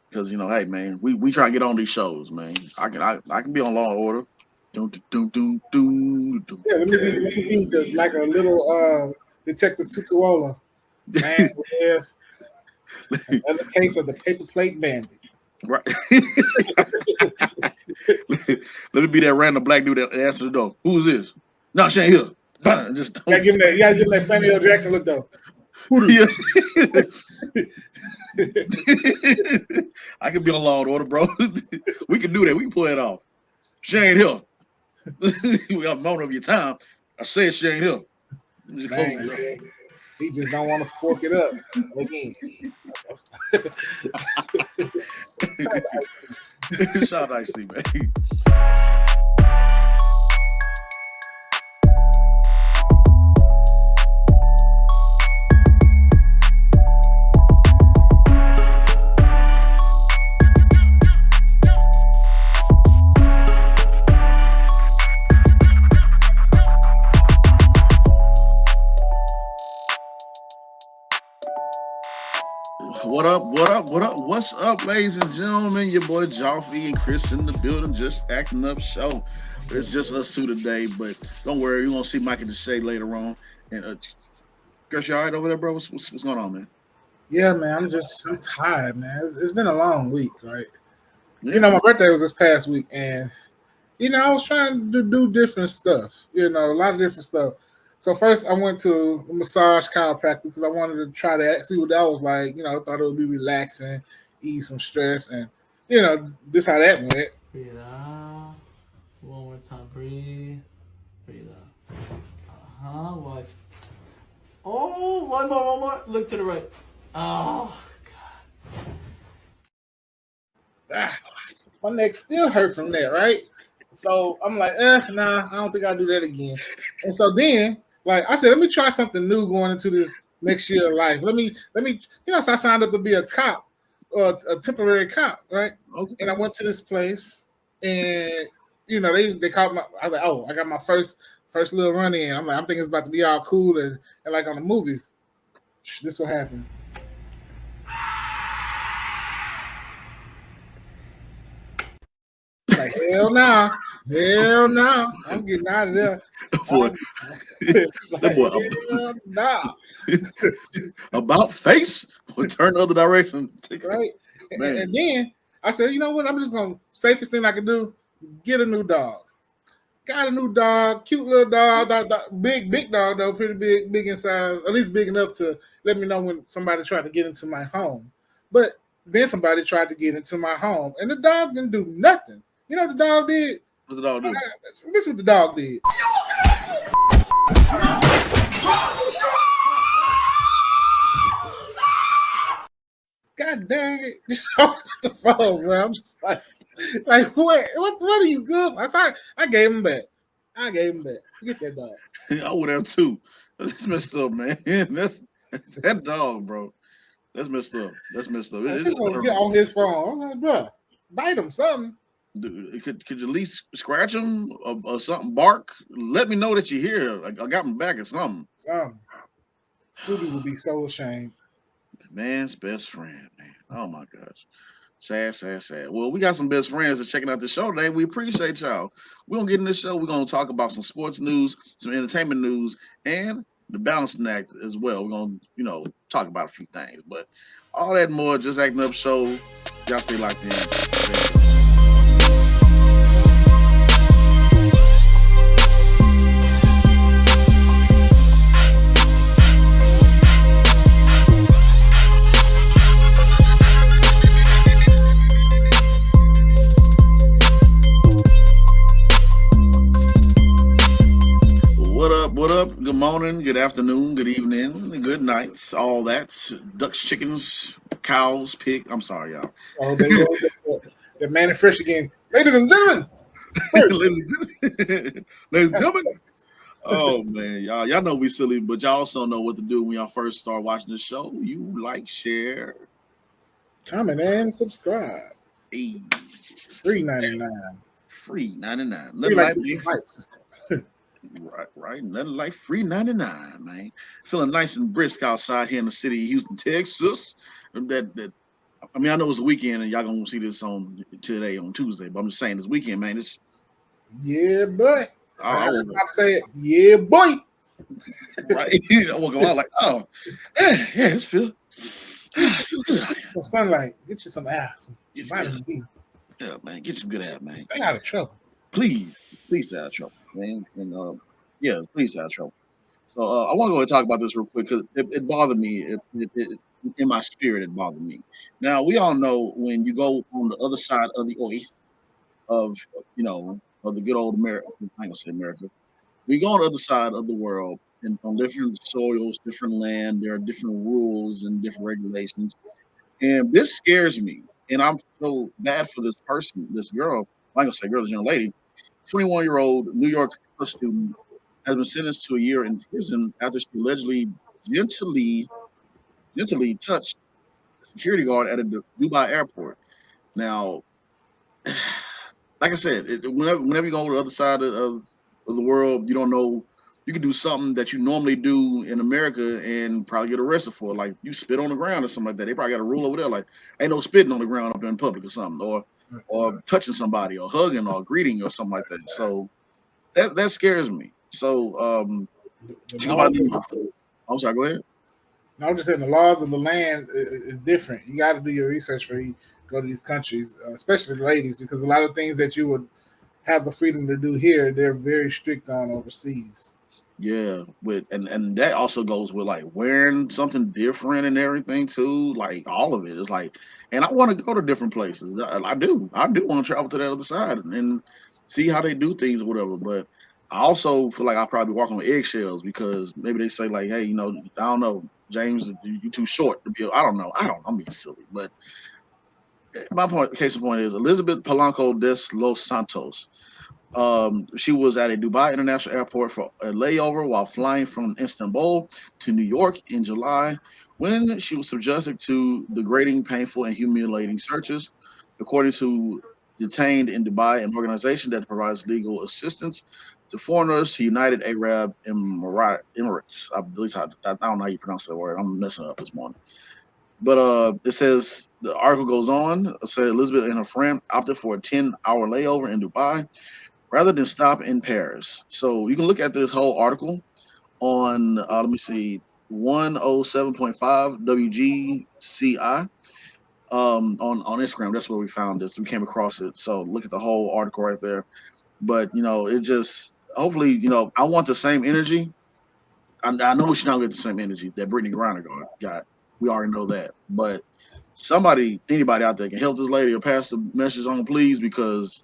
Because hey man, we try to get on these shows, man. I can be on Law and Order. Doom, doom, doom, doom, doom. Yeah, let me be like a little Detective Tutuola. Man with another case of the paper plate bandit. Right. Let me be that random black dude that answers the door. Who's this? No, she ain't here. Just You don't gotta give him say. that. You gotta give him that Samuel L. Jackson look though. Yeah. I could be on Law and Order, bro. We can do that. We can pull that off. She ain't here. We got a moment of your time. I said she ain't here. Just close Man, it he just don't want to fork it up again. up. Shout out nicely, man. What up? What up? What up? What's up, ladies and gentlemen? Your boy Joffrey and Chris in the building, just acting up show. It's just us two today, but don't worry, you're gonna see Mike and Deshae later on. And Chris, you all right over there, bro? What's going on, man? Yeah, man. I'm tired, man. It's been a long week, right? You Yeah. know, my birthday was this past week, and I was trying to do different stuff. A lot of different stuff. So first, I went to a massage chiropractor because I wanted to try that, see what that was like. I thought it would be relaxing, ease some stress, and this how that went. Breathe out. One more time. Breathe. Breathe out. Watch. Oh, one more, one more. Look to the right. Oh, Ah, my neck still hurt from that, right? So I'm like, nah, I don't think I'll do that again. And so then, like I said, let me try something new going into this next year of life. So I signed up to be a cop, a temporary cop, right? Okay. And I went to this place, and they called my. I was like, oh, I got my first little run in. I'm thinking it's about to be all cool and like on the movies. This what happened. Like hell no, I'm getting out of there. Boy, Like, that boy hell nah, about face or turn the other direction. right? Man. And then I said, you know what? I'm just gonna safest thing I can do, get a new dog. Got a new dog, cute little dog, big dog though, pretty big in size, at least big enough to let me know when somebody tried to get into my home. But then somebody tried to get into my home, and the dog didn't do nothing. You know what the dog did? What's the dog do? This is what the dog did. God dang it! The phone, bro. I'm just like what are you good? I gave him back. Forget that dog. I would have too. That's messed up, man. That's that dog, bro. That's messed up. That's messed up. I It just is want to get on his phone. I'm like, bro, bite him something. Dude, could you at least scratch him or something? Bark. Let me know that you're here. Like I got him back or something. Scooby would be so ashamed. Man's best friend, man. Oh my gosh. Sad, sad, sad. Well, we got some best friends that's checking out the show today. We appreciate y'all. We're gonna get in this show. We're gonna talk about some sports news, some entertainment news, and the balancing act as well. We're gonna, talk about a few things. But all that and more, just acting up show. Y'all stay locked in. What up? What up? Good morning, good afternoon, good evening, good nights, all that. Ducks, chickens, cows, pig. I'm sorry, y'all. Oh, they go the man is fresh again. Ladies and gentlemen, first. Ladies and gentlemen. Oh man, y'all know we silly, but y'all also know what to do when y'all first start watching the show. You like, share, Comment and subscribe. hey, Free 99. free 99. Free Nothing like like this being nice. right. Nothing like free 99, man. Feeling nice and brisk outside here in the city of Houston, Texas. That I mean, I know it's the weekend and y'all gonna see this on today on Tuesday, but I'm just saying this weekend, man. It's Yeah, boy. I woke I'm saying, yeah, boy. right. I woke up, I was like, oh, yeah, this feel good out here. Some sunlight. Get you some air, some Yeah, vitamin D. yeah, man. Get some good air, man. Stay out of trouble. Please stay out of trouble, man. And yeah, please stay out of trouble. So I want to go ahead and talk about this real quick because it bothered me. In my spirit, it bothered me. Now we all know when you go on the other side of the earth of of the good old America. I ain't gonna say America. We go on the other side of the world and on different soils, different land. There are different rules and different regulations, and this scares me. And I'm so bad for this person, this girl. I ain't gonna say girl, this young lady, 21-year-old New York student has been sentenced to a year in prison after she allegedly gently, gently touched a security guard at a Dubai airport. Now, like I said, whenever you go to the other side of the world, you don't know. You can do something that you normally do in America and probably get arrested for. Like you spit on the ground or something like that. They probably got a rule over there, like ain't no spitting on the ground up in public or something, or touching somebody, or hugging, or greeting, or something like that. So that scares me. So The she go by laws the name. I'm sorry. Go ahead. I was just saying the laws of the land is different. You got to do your research before you go to these countries, especially the ladies, because a lot of things that you would have the freedom to do here, they're very strict on overseas. Yeah, with and that also goes with like wearing something different and everything too. Like all of it is like, and I want to go to different places. I do want to travel to that other side and see how they do things or whatever. But I also feel like I probably walk on eggshells because maybe they say like, hey, I don't know, James, you too short to be. I don't know. I'm being silly, but my point, case in point is Elizabeth Polanco des Los Santos. She was at a Dubai International Airport for a layover while flying from Istanbul to New York in July when she was subjected to degrading, painful, and humiliating searches. According to Detained in Dubai, an organization that provides legal assistance to foreigners to United Arab Emirates. I don't know how you pronounce that word. I'm messing up this morning. But it says the article goes on. It says Elizabeth and her friend opted for a 10-hour layover in Dubai rather than stop in Paris. So you can look at this whole article on, let me see, 107.5 WGCI on Instagram. That's where we found this. We came across it. So look at the whole article right there. But, it just, hopefully, I want the same energy. I know she's not going to get the same energy that Brittany Griner got. We already know that. But anybody out there can help this lady or pass the message on, please, because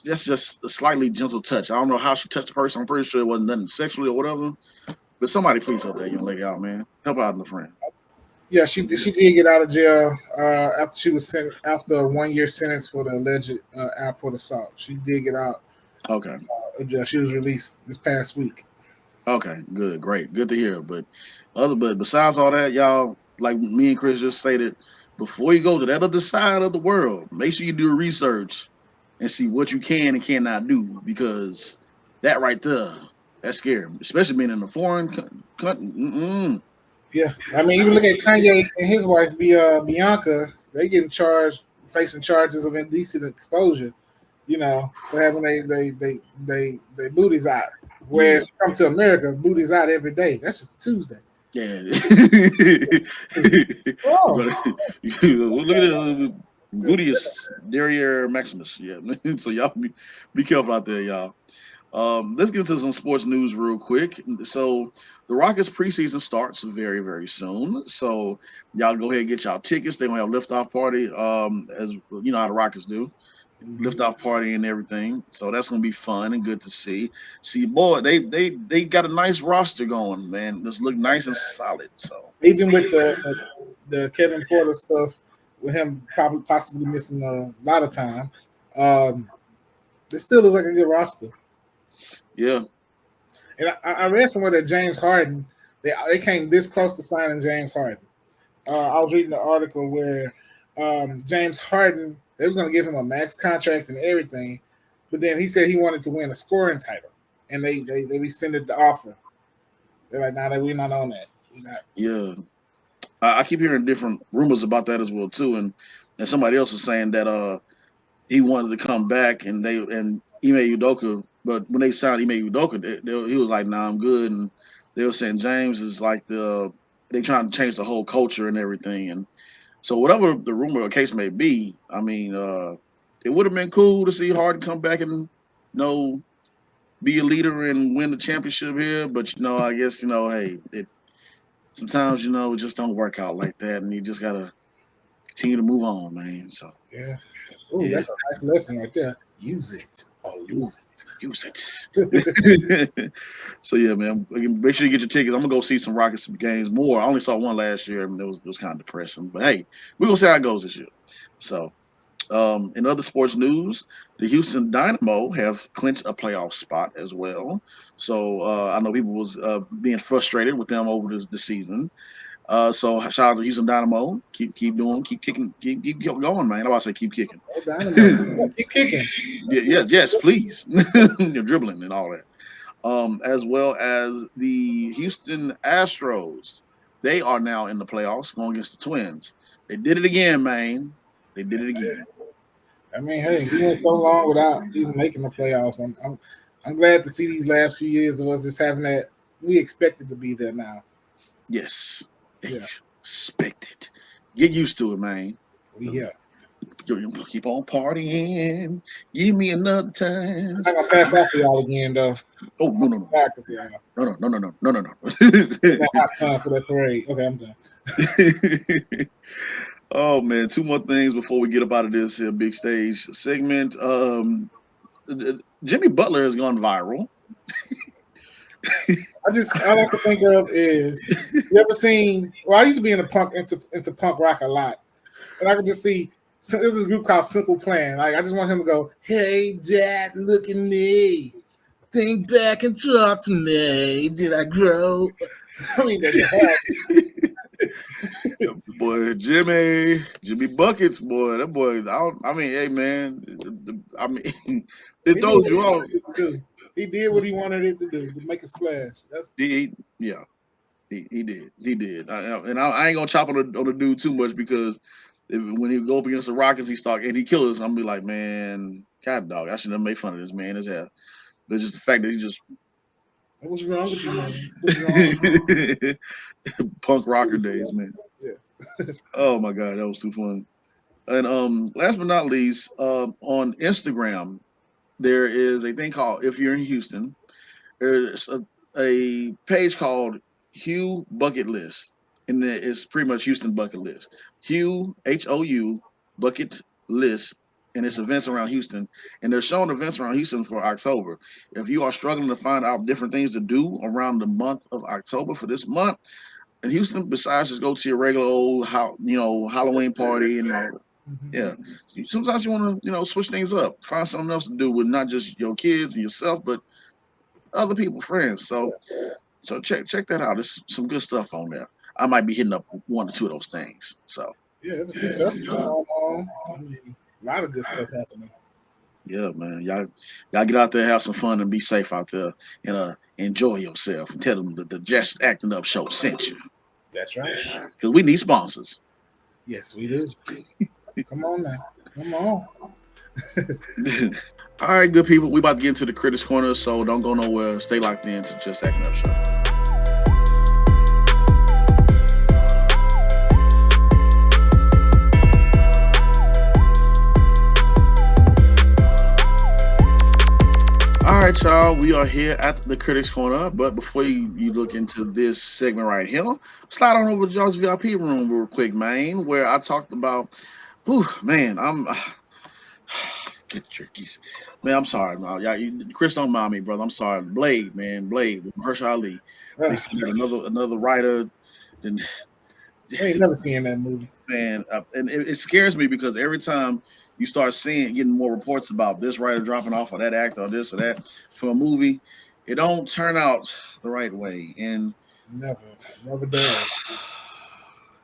that's just a slightly gentle touch. I don't know how she touched the person. I'm pretty sure it wasn't nothing sexually or whatever. But somebody please help that young lady out, man. Help out in the friend. Yeah, she did get out of jail after she was sent after a 1 year sentence for the alleged airport assault. She did get out Okay. of jail. She was released this past week. Okay. Good. Great. Good to hear. But besides all that, y'all, like me and Chris just stated, before you go to that other side of the world, make sure you do research and see what you can and cannot do because that right there, that's scary, especially being in a foreign country. Yeah, I mean, even look at Kanye and his wife, Bianca. They getting facing charges of indecent exposure. For having they booties out. Yeah. Whereas you come to America, booties out every day. That's just a Tuesday. Yeah. Oh, Look at the Gluteus Derriere Maximus. Yeah. So y'all be careful out there, y'all. Let's get into some sports news real quick. So the Rockets preseason starts very, very soon. So y'all go ahead and get y'all tickets. They're gonna have liftoff party, as you know how the Rockets do. Liftoff party and everything. So that's gonna be fun and good to see. See, boy, they got a nice roster going, man. This look nice and solid. So even with the Kevin Porter stuff, with him probably possibly missing a lot of time, they still look like a good roster. yeah, And I read somewhere that James Harden, they came this close to signing James Harden. I was reading the article where James Harden, they was going to give him a max contract and everything, but then he said he wanted to win a scoring title, and they rescinded the offer. They're like, nah, we're not on that. We're not. yeah. I keep hearing different rumors about that as well too, and somebody else is saying that he wanted to come back and Ime Udoka, but when they signed Ime Udoka, he was like, "Nah, I'm good," and they were saying James is like they trying to change the whole culture and everything, and so whatever the rumor or case may be, I mean, it would have been cool to see Harden come back and be a leader and win the championship here, but I guess hey, sometimes it just don't work out like that, and you just gotta continue to move on, man. So Yeah. Oh, yeah, that's a nice lesson right there. Use it or lose use it. it. So yeah, man. Again, make sure you get your tickets. I'm gonna go see some Rockets games more. I only saw one last year, and it was kind of depressing. But hey, we're gonna see how it goes this year. So in other sports news, the Houston Dynamo have clinched a playoff spot as well. So I know people was being frustrated with them over the season. So shout out to Houston Dynamo. Keep doing, keep kicking, keep going, man. I about to say keep kicking. Oh, Dynamo. Yeah, keep kicking. Yes, please. You're dribbling and all that. As well as the Houston Astros. They are now in the playoffs going against the Twins. They did it again, man. They did it again. I mean, hey, we went so long without even making the playoffs. I'm glad to see these last few years of us just having that. We expected to be there now. Yes. Yeah, Expected. Get used to it, man. we here. Keep on partying. Give me another time. I'm not gonna pass out for y'all again though. Oh no no no Back to y'all. no. That hot sun for that parade. Okay, I'm done. Oh man, two more things before we get up out of this here big stage segment. Jimmy Butler has gone viral. All I can think of is you ever seen? Well, I used to be into punk rock a lot, and I could just see. So there's a group called Simple Plan. Like I just want him to go, "Hey, Dad, look at me. Think back and talk to me. Did I grow?" I mean, Boy, Jimmy Buckets, boy, that boy. I mean, hey man, I mean, it throws you off. He did what he wanted it to do, to make a splash. Yeah, he did. I ain't gonna chop on the dude too much because when he go up against the Rockets, he kill us. I'm gonna be like, man, God dog, I shouldn't have made fun of this man as hell. But just the fact that he just what's wrong with you, man? What's wrong? punk rocker days, man. Yeah. Oh my god, that was too fun. And last but not least, on Instagram, there is a thing called if you're in Houston, there's a page called Hugh Bucket List, and it's pretty much Houston bucket list. Hugh HOU bucket list, and it's events around Houston, and they're showing events around Houston for October. If you are struggling to find out different things to do around the month of October for this month in Houston, besides just go to your regular old Halloween party and yeah. Sometimes you want to switch things up, find something else to do with not just your kids and yourself, but other people, friends. So check that out. There's some good stuff on there. I might be hitting up one or two of those things. So Yeah, there's a few festivals going on. I mean, a lot of good stuff happening. yeah, man, y'all get out there, have some fun, and be safe out there, and enjoy yourself. And tell them that the Just Acting Up show sent you, That's right. because we need sponsors. Yes, we do. Come on now. Come on. All right, good people. We about to get into the Critics Corner, so don't go nowhere. Stay locked in to Just Acting Up show. All right, y'all. We are here at the Critics Corner, but before you look into this segment right here, slide on over to y'all's VIP room real quick, man, where I talked about, man, get turkeys. Man, I'm sorry, man. Chris, don't mind me, brother. I'm sorry. Blade, man. Blade with Mahershala Ali. They said another writer. And I ain't never seen that movie. man, and it scares me because every time you start getting more reports about this writer dropping off or that actor or this or that for a movie, it don't turn out the right way. And never does.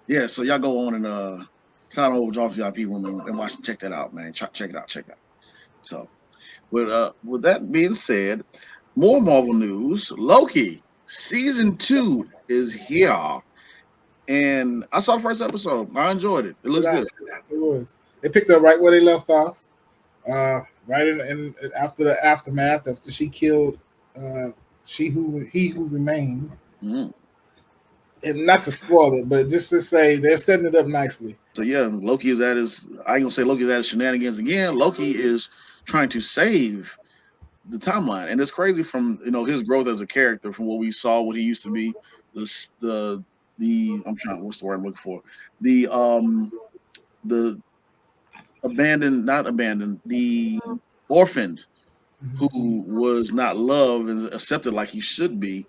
Yeah, so y'all go on and sign over to VIP room and check that out, man. Check it out. So with that being said, more Marvel news. Loki season 2 is here. and I saw the first episode. I enjoyed it. It looks good. It was. They picked up right where they left off. Right in after the aftermath, after she killed he who remains. Mm. And not to spoil it, but just to say they're setting it up nicely. So yeah, Loki is at his. I ain't gonna say Loki is at his shenanigans again. Loki is trying to save the timeline, and it's crazy from his growth as a character from what we saw, what he used to be. The I'm trying. What's the word I'm looking for? The abandoned, not abandoned, the orphaned who was not loved and accepted like he should be,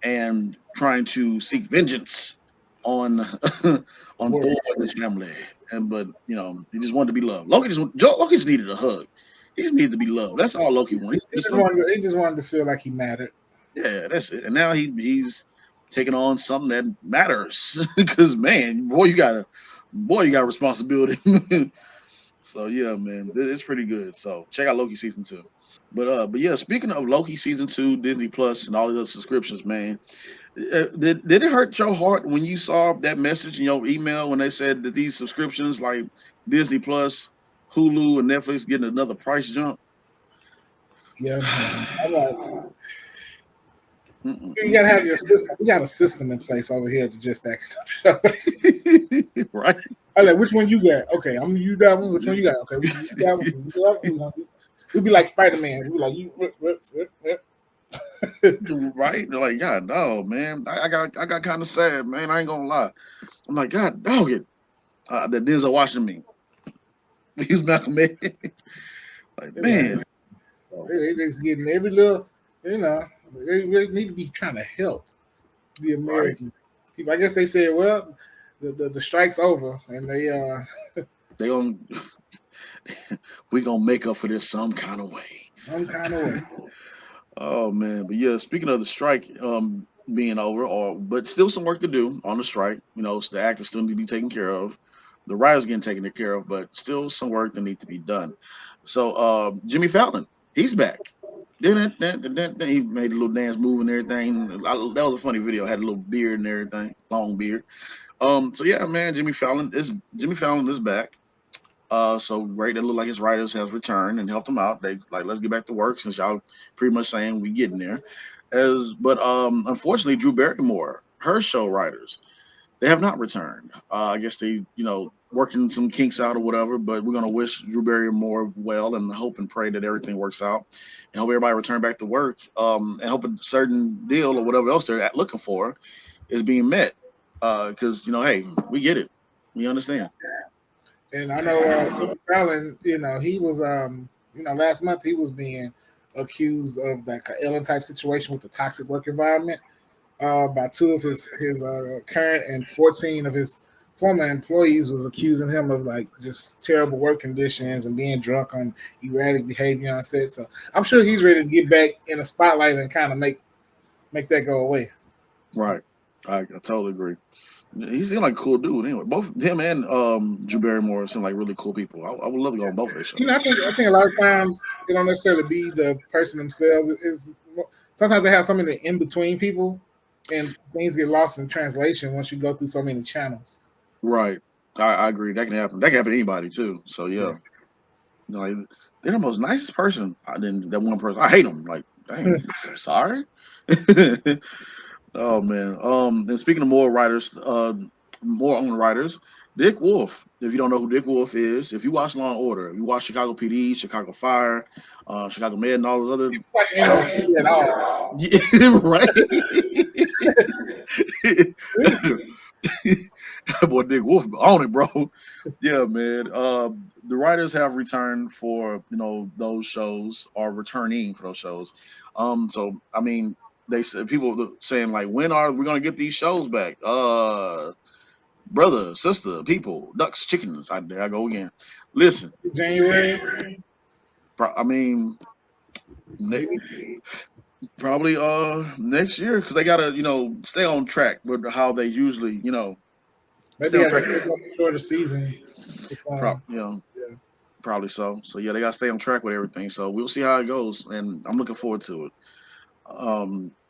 and trying to seek vengeance on on Thor and his family. And but he just wanted to be loved. Loki just needed a hug. He just needed to be loved. That's all Loki wanted. He just wanted to feel like he mattered. Yeah, that's it. And now he's taking on something that matters. Because man, boy, you got responsibility. So yeah, man, it's pretty good. So check out Loki season 2. But yeah, speaking of Loki season 2, Disney Plus, and all the other subscriptions, man, did it hurt your heart when you saw that message in your email when they said that these subscriptions like Disney Plus, Hulu, and Netflix getting another price jump? Yeah, you gotta have your system. We got a system in place over here to Just Acting Up Show. Right. I'm like, which one you got? Okay, I'm you that one. Which one you got? Okay, you that one. We'd be like Spider-Man. We'd be like, you. Right? They're like, God, no, man. I got kind of sad, man. I ain't gonna lie. I'm like, God, dog it. That Denzel watching me. He was Malcolm X. Like, man. They just getting every little, they really need to be trying to help the American people. I guess they said, well, the strike's over, and they gonna we gonna make up for this some kind of way. Oh man, but yeah, speaking of the strike being over, but still some work to do on the strike. The actors still need to be taken care of. The writers getting taken care of, but still some work that need to be done. So Jimmy Fallon, he's back. He made a little dance move and everything. That was a funny video. Had a little beard and everything, long beard. So yeah, man, Jimmy Fallon is back. So great. It looked like his writers has returned and helped him out. They like, let's get back to work since y'all pretty much saying we getting there. But unfortunately, Drew Barrymore, her show writers, they have not returned. I guess they, working some kinks out or whatever. But we're gonna wish Drew Barrymore well and hope and pray that everything works out, and hope everybody return back to work. And hope a certain deal or whatever else they're looking for is being met. Because hey, we get it, we understand. And I know Jimmy Fallon, he was, last month he was being accused of that Ellen type situation with the toxic work environment by 2 of his current and 14 of his former employees was accusing him of like just terrible work conditions and being drunk on erratic behavior on set. So I'm sure he's ready to get back in the spotlight and kind of make that go away. Right. I totally agree. He seemed like a cool dude. Anyway, both him and Drew Barrymore seem like really cool people. I would love to go on both of their shows. I think a lot of times they don't necessarily be the person themselves. Sometimes they have so many in between people, and things get lost in translation once you go through so many channels. Right. I agree. That can happen. That can happen to anybody too. So yeah. Like, they're the most nicest person. That one person. I hate them. Like, dang, I'm sorry. Oh man. And speaking of more writers, more on writers, Dick Wolf. If you don't know who Dick Wolf is, if you watch Law and Order, if you watch Chicago PD, Chicago Fire, Chicago Med, and all those other shows, at all. Yeah, right. Boy, Dick Wolf on it, bro. Yeah, man. The writers have returned for those shows, or returning for those shows. So I mean, they said people saying like, when are we gonna get these shows back? Brother, sister, people, ducks, chickens. There I go again. Listen, January. I mean, probably next year, because they gotta stay on track with how they usually maybe a shorter season. Probably so. So yeah, they gotta stay on track with everything. So we'll see how it goes, and I'm looking forward to it.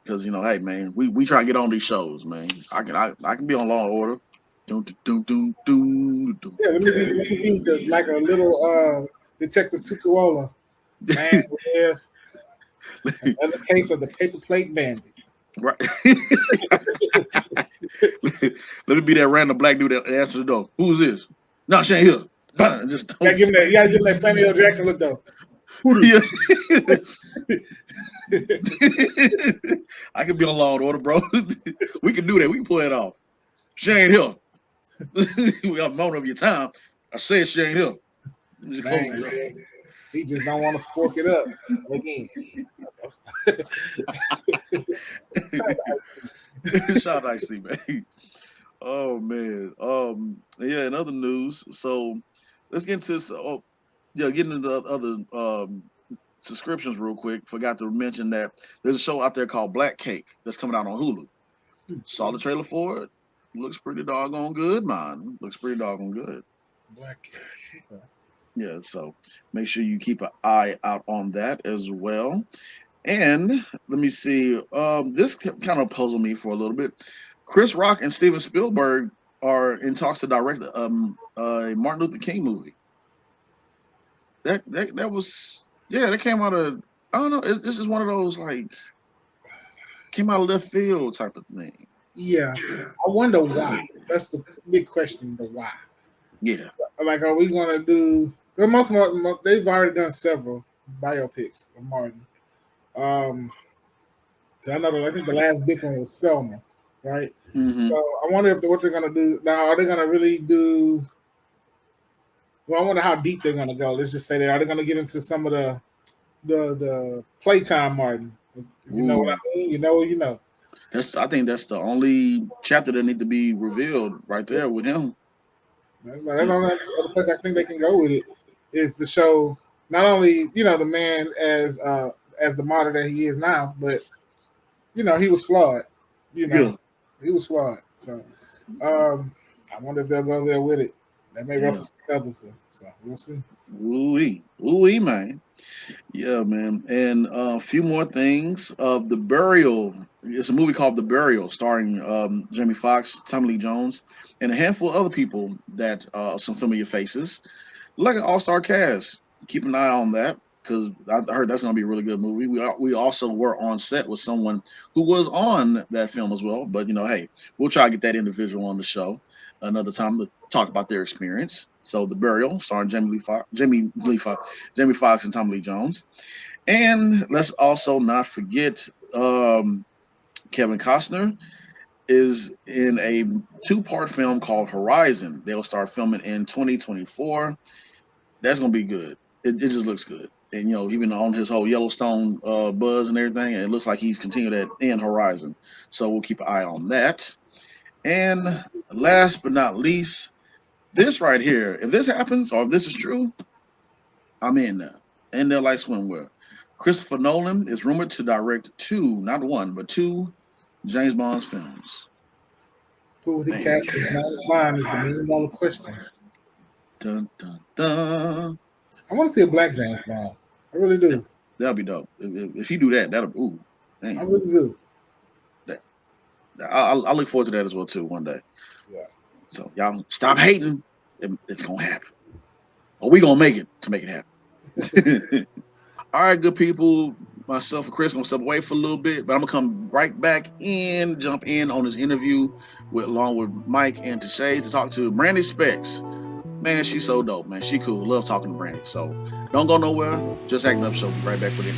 Because hey man, we try to get on these shows, man. I can be on Law and Order. Dun, dun, dun, dun, dun, Yeah, let me be like a little Detective Tutuola. Man with dun. another case of the paper plate bandit. Right. Let me be that random black dude that answers the door. Who's this? No, she ain't here. Bam, just don't say. You gotta give him that Samuel L. Jackson look though. Yeah. I could be on Law and Order, bro. We can do that. We can pull that off. She ain't here. We got a moment of your time. I said she ain't here. Just close Man, it he just don't want to fork it up again. up. Shout out Steve, man. Oh man. Yeah, in other news, so let's get into getting into other subscriptions real quick. Forgot to mention that there's a show out there called Black Cake that's coming out on Hulu. Saw the trailer for it. Looks pretty doggone good, man. Looks pretty doggone good. Black. Okay. Yeah, so make sure you keep an eye out on that as well. And let me see. This kind of puzzled me for a little bit. Chris Rock and Steven Spielberg are in talks to direct a Martin Luther King movie. That was that came out of I don't know. This is one of those like came out of left field type of thing. Yeah, I wonder why. That's the big question. The why. Yeah. Like, are we gonna do? Cause they've already done several biopics of Martin. Um, 'Cause I know that I think the last big one was Selma, right? Mm-hmm. So I wonder if what they're gonna do now. Are they gonna really do? Well, I wonder how deep they're gonna go. Let's just say that are they gonna get into some of the playtime Martin? If you know what I Ooh. mean? You know, you know. I think that's the only chapter that need to be revealed right there with him. That's the only other place I think they can go with it is to show not only the man as the martyr that he is now, but he was flawed. You know, Yeah. he was flawed. So I wonder if they'll go there with it. That may Yeah. ruffle some feathers. So we'll see. Ooh, man. Yeah, man. And a few more things. The Burial. It's a movie called The Burial, starring Jamie Foxx, Tommy Lee Jones, and a handful of other people that some familiar faces. Like an all-star cast. Keep an eye on that because I heard that's going to be a really good movie. We also were on set with someone who was on that film as well. But hey, we'll try to get that individual on the show another time to talk about their experience. So, The Burial, starring Jamie Foxx, and Tommy Lee Jones. And let's also not forget Kevin Costner is in a two-part film called Horizon. They'll start filming in 2024. That's gonna be good. It just looks good. And he's been on his whole Yellowstone buzz and everything, and it looks like he's continued that in Horizon. So we'll keep an eye on that. And last but not least, this right here. If this happens or if this is true, I'm in there. In there like swimwear. Christopher Nolan is rumored to direct two, not one, but two James Bond films. Who would he Man. cast as mine is the $1 million question. Dun, dun, dun. I want to see a black James Bond. I really do. That'll be dope. If you do that, that'll I man. really do. I look forward to that as well too one day. Yeah. So y'all stop hating. It's gonna happen. Or we gonna make it to make it happen. All right, good people. Myself and Chris gonna step away for a little bit, but I'm gonna come right back in, jump in on this interview along with Mike and Tashay to talk to Brandy Specks. Man, she's so dope, man. She cool. Love talking to Brandy. So don't go nowhere. Just Acting Up Show. Be right back with it.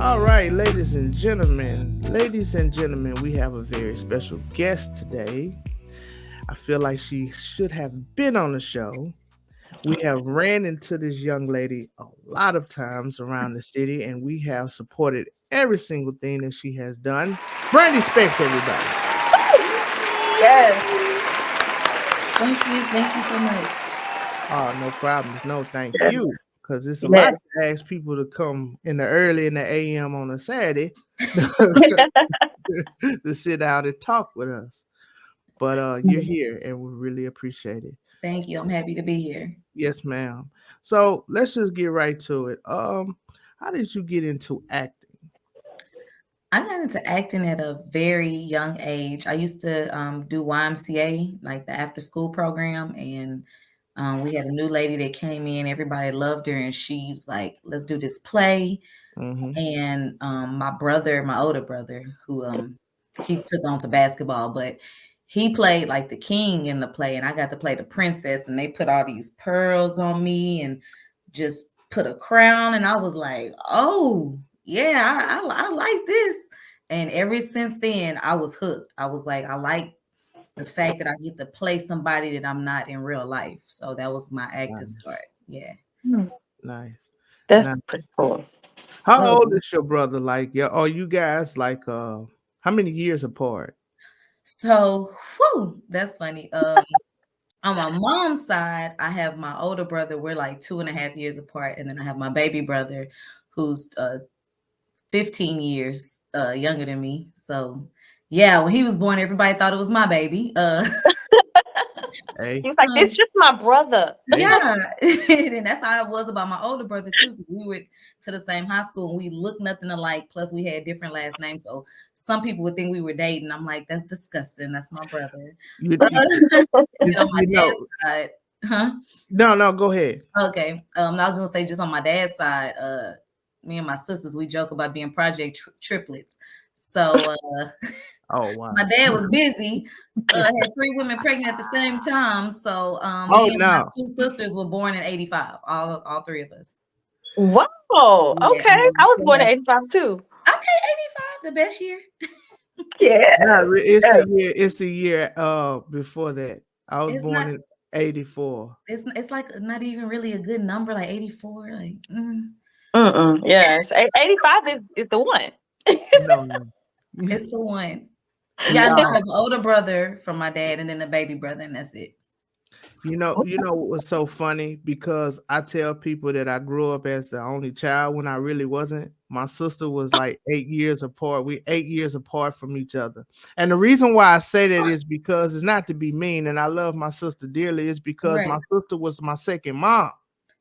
All right, ladies and gentlemen, we have a very special guest today. I feel like she should have been on the show. We have ran into this young lady a lot of times around the city, and we have supported every single thing that she has done. Brandy Specks, everybody. Yes. Thank you. Thank you so much. Oh, no problems. No, thank Yes. you. because it's a lot Yes. to ask people to come in the early in the AM on a Saturday to sit out and talk with us. But you're here and we really appreciate it. Thank you. I'm happy to be here. Yes, ma'am. So let's just get right to it. How did you get into acting? I got into acting at a very young age. I used to do YMCA, like the after school program, and we had a new lady that came in. Everybody loved her, and she was like, "Let's do this play." Mm-hmm. And my brother, my older brother, who he took on to basketball, but he played like the king in the play, and I got to play the princess. And they put all these pearls on me and just put a crown, and I was like, "Oh yeah, I like this." And ever since then, I was hooked. I was like, I like the fact that I get to play somebody that I'm not in real life. So that was my acting Nice. start. Yeah. Nice. That's Nice. pretty cool. How Oh, old is your brother? Like, yeah, are you guys like how many years apart? so that's funny. On my mom's side, I have my older brother. We're like 2.5 years apart, and then I have my baby brother, who's 15 years younger than me. So yeah, when he was born, everybody thought it was my baby. Hey, He was like, "This is just my brother." Yeah, and that's how it was about my older brother too. We went to the same high school and we looked nothing alike. Plus, we had different last names, so some people would think we were dating. I'm like, that's disgusting. That's my brother. you, And you, on my you dad's know, side, huh? no, go ahead. Okay. I was gonna say just on my dad's side, me and my sisters, we joke about being project triplets. So Oh wow. my dad was busy, had 3 women pregnant at the same time. So Oh me and my no. 2 sisters were born in '85, all 3 of us. Wow. Yeah. Okay. I was born in '85 too. Okay, '85, the best year. Yeah. It's the year. It's the year. Before that, I was It's born not. in '84. It's like not even really a good number, like 84. Like Yes. 85 is the one. No. it's the one. Yeah, and then I No. have an older brother from my dad, and then a baby brother, and that's it. You know what was so funny? Because I tell people that I grew up as the only child when I really wasn't. My sister was like 8 years apart. We 8 years apart from each other. And the reason why I say that is because it's not to be mean, and I love my sister dearly, is because my Right. sister was my second mom.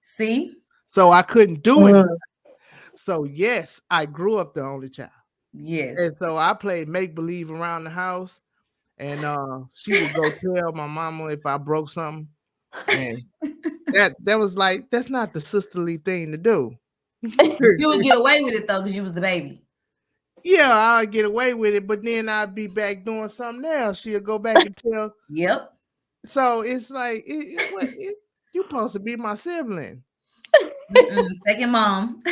See? So I couldn't do it. Mm. So yes, I grew up the only child. Yes. And so I played make believe around the house. And she would go tell my mama if I broke something. And that was like, that's not the sisterly thing to do. You would get away with it though, because you was the baby. Yeah, I'd get away with it, but then I'd be back doing something else. She'll go back and tell. Yep. So it's like, you supposed to be my sibling. Second mom.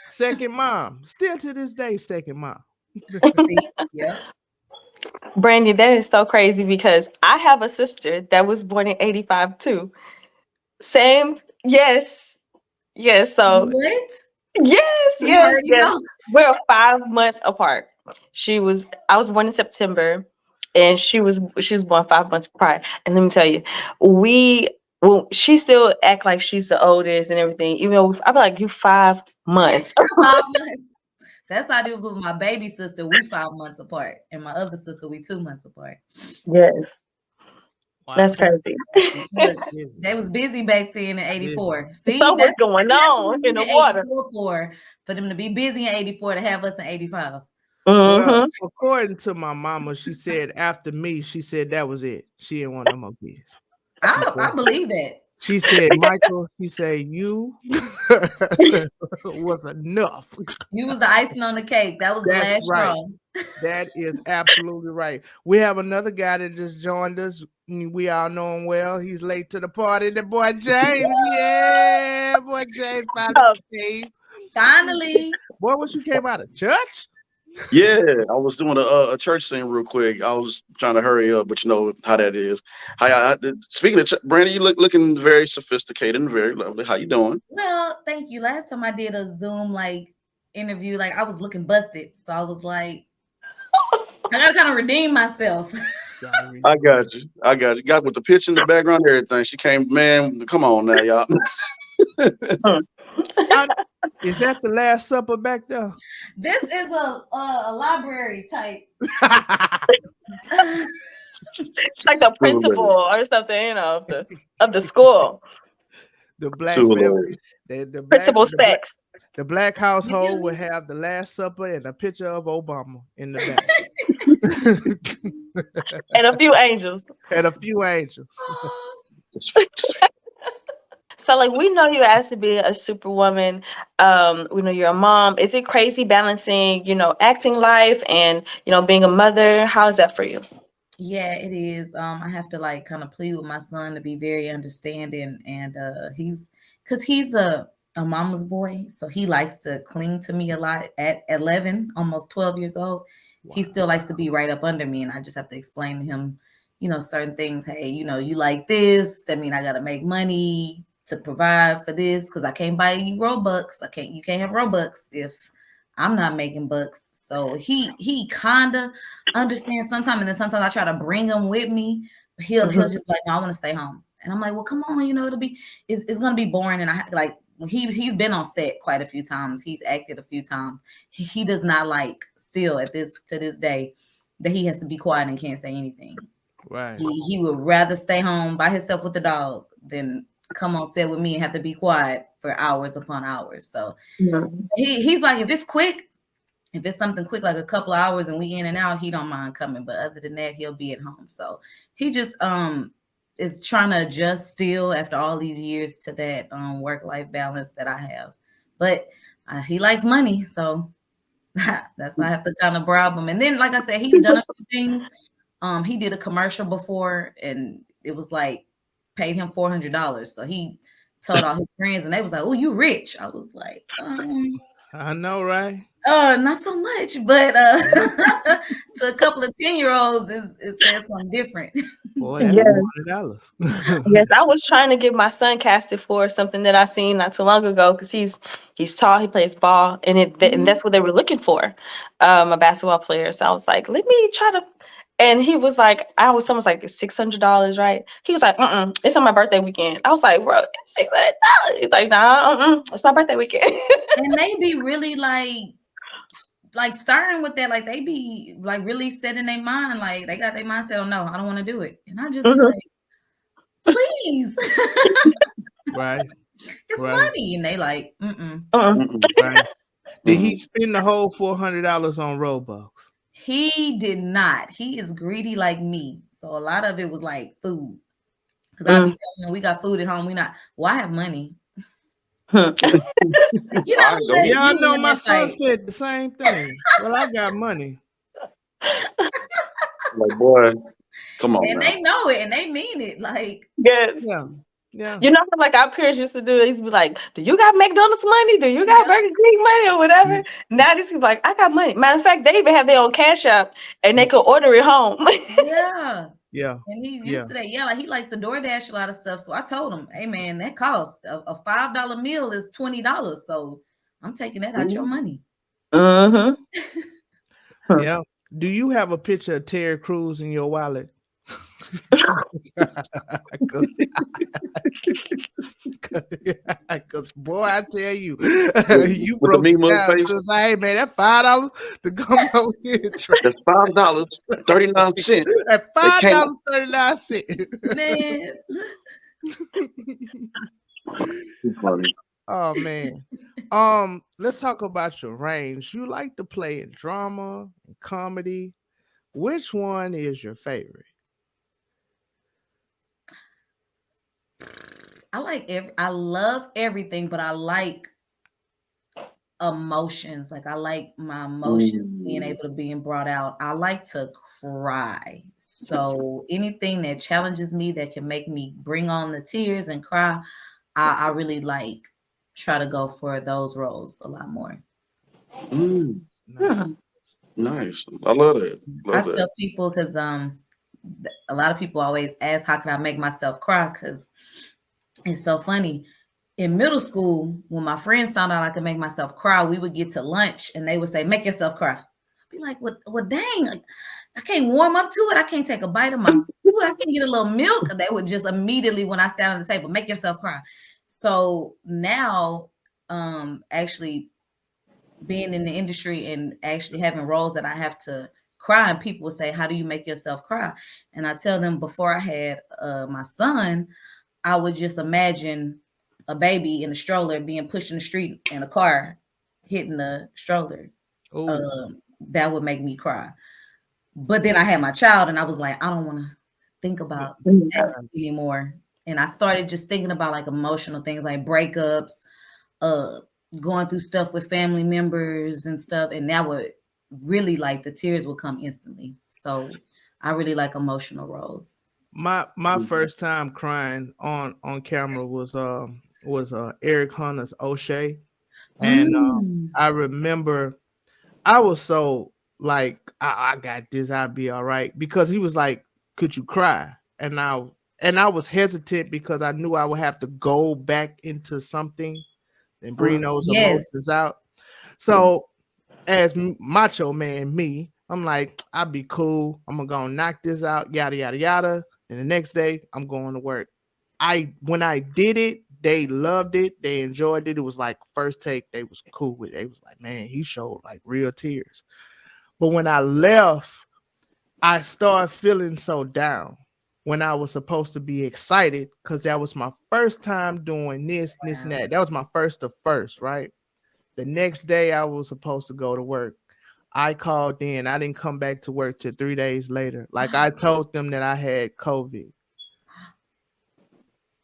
Second mom. Still to this day, second mom. See? Yep. Brandy, that is so crazy because I have a sister that was born in '85 too. Same. Yes. Yes. So What? yes, You yes, already yes. know. We're 5 months apart. I was born in September, and she was born 5 months prior. And let me tell you, she still act like she's the oldest and everything. Even though I be like, you 5 months. 5 months. That's how it was with my baby sister. We 5 months apart, and my other sister, we 2 months apart. Yes, Wow. that's crazy. Look, they was busy back then in '84. See, So much that's going what on we in the needed water. 84 for them to be busy in '84 to have us in '85. Well, according to my mama, she said after me, she said that was it. She didn't want no more kids. I believe that. She said, Michael, she said, you was enough. You was the icing on the cake. That was the That's last right. straw. That is absolutely right. We have another guy that just joined us. We all know him well. He's late to the party. The boy James. Yeah, boy James finally came. Finally. Boy, what you came out of church? Yeah, I was doing a church thing real quick. I was trying to hurry up, but you know how that is. Speaking of Brandy, you looking very sophisticated and very lovely. How you doing? Well, thank you. Last time I did a Zoom interview, I was looking busted. So I was like, I gotta kind of redeem myself. I got you. Got with the pitch in the background, everything. She came, man. Come on now, y'all. Is that the Last Supper back there? This is a library type. It's like the principal or something, of the school. The black Too family, hilarious. Principal Specks. the black You household feel will me? have the Last Supper and a picture of Obama in the back. And a few angels. And a few angels. So, like, we know you asked to be a superwoman. We know you're a mom. Is it crazy balancing, acting life and, being a mother? How is that for you? Yeah, it is. I have to like kind of plead with my son to be very understanding, and he's a mama's boy, so he likes to cling to me a lot. At 11, almost 12 years old, he still likes to be right up under me, and I just have to explain to him, certain things. Hey, you like this? That mean I got to make money to provide for this because I can't buy you Robux. You can't have Robux if I'm not making bucks. So he kind of understands sometimes, and then sometimes I try to bring him with me. But he'll just be like, no, I want to stay home. And I'm like, well, come on, it's gonna be boring. And I like he's been on set quite a few times. He's acted a few times. He does not like still to this day that he has to be quiet and can't say anything. Right. He would rather stay home by himself with the dog than come on set with me and have to be quiet for hours upon hours. So he's like, if it's something quick, like a couple of hours and we in and out, he don't mind coming. But other than that, he'll be at home. So he just is trying to adjust still after all these years to that work-life balance that I have. But he likes money, so that's I have to kind of bribe him. And then, like I said, he's done a few things. He did a commercial before, and it was like paid him $400. So he told all his friends, and they was like, "Oh, you rich?" I was like, I know, right? not so much, but to a couple of 10-year-olds, it says something different. Boy, that's Yes. $400. Yes, I was trying to get my son casted for something that I seen not too long ago because he's tall, he plays ball, and and that's what they were looking for, a basketball player. So I was like, let me try to. And he was like, someone's like, it's $600, right? He was like, it's on my birthday weekend. I was like, bro, it's $600. He's like, nah, it's my birthday weekend. And they be really like starting with that, like they be like really set in their mind, like they got their mindset on, no, I don't want to do it. And I just be like, please. Right. It's Right. money. And they like, Right. Did he spend the whole $400 on Robux? He did not. He is greedy like me. So a lot of it was like food. Because I'll be telling him, we got food at home. I have money. Yeah, I know my son said the same thing. Well, I got money. Like, boy, come on. And now. they know it and they mean it. Like, Yes. Yeah. You know how like our parents used to do? They used to be like, do you got McDonald's money? Do you got Burger King money or whatever? Now these people like, I got money. Matter of fact, they even have their own Cash App and they could order it home. Yeah. And he's used to that. Yeah, like he likes to DoorDash a lot of stuff. So I told him, hey man, that costs a $5 meal is $20. So I'm taking that out your money. Yeah. Do you have a picture of Terry Crews in your wallet? Because boy, I tell you, you broke it down. Because hey man, that $5 to come over here. That's $5.39. At $5.39. Man. Funny. Oh man. Let's talk about your range. You like to play in drama and comedy. Which one is your favorite? I love everything, but I like emotions. Like I like my emotions being able to be brought out. I like to cry. So anything that challenges me, that can make me bring on the tears and cry, I really try to go for those roles a lot more. Nice. I love that. I tell people, because a lot of people always ask, how can I make myself cry? Because it's so funny. In middle school, when my friends found out I could make myself cry, we would get to lunch and they would say, make yourself cry. I'd be like, well dang, I can't warm up to it. I can't take a bite of my food. I can't get a little milk. They would just immediately, when I sat on the table, make yourself cry. So now actually being in the industry and actually having roles that I have to cry, and people will say, how do you make yourself cry? And I tell them, before I had my son, I would just imagine a baby in a stroller being pushed in the street and a car hitting the stroller. Oh, That would make me cry. But then I had my child and I was like, I don't want to think about that anymore. And I started just thinking about like emotional things like breakups, uh going through stuff with family members and stuff, and that would really, like, the tears would come instantly. So I really like emotional roles. my first time crying on camera was Eric Hunter's O'Shea, and Mm. I remember I was so like I got this, I'll be all right, because he was like, could you cry? And I was hesitant because I knew I would have to go back into something and bring those Yes. emotions out. So as macho man me, I'm like, I'll be cool. I'm gonna knock this out, yada yada yada. And the next day, I'm going to work. When I did it, they loved it. They enjoyed it. It was like first take, they was cool with it. They was like, man, he showed like real tears. But when I left, I started feeling so down when I was supposed to be excited because that was my first time doing this, and that. That was my first of first, right? The next day I was supposed to go to work. I called in. I didn't come back to work till 3 days later. Like I told them that I had COVID.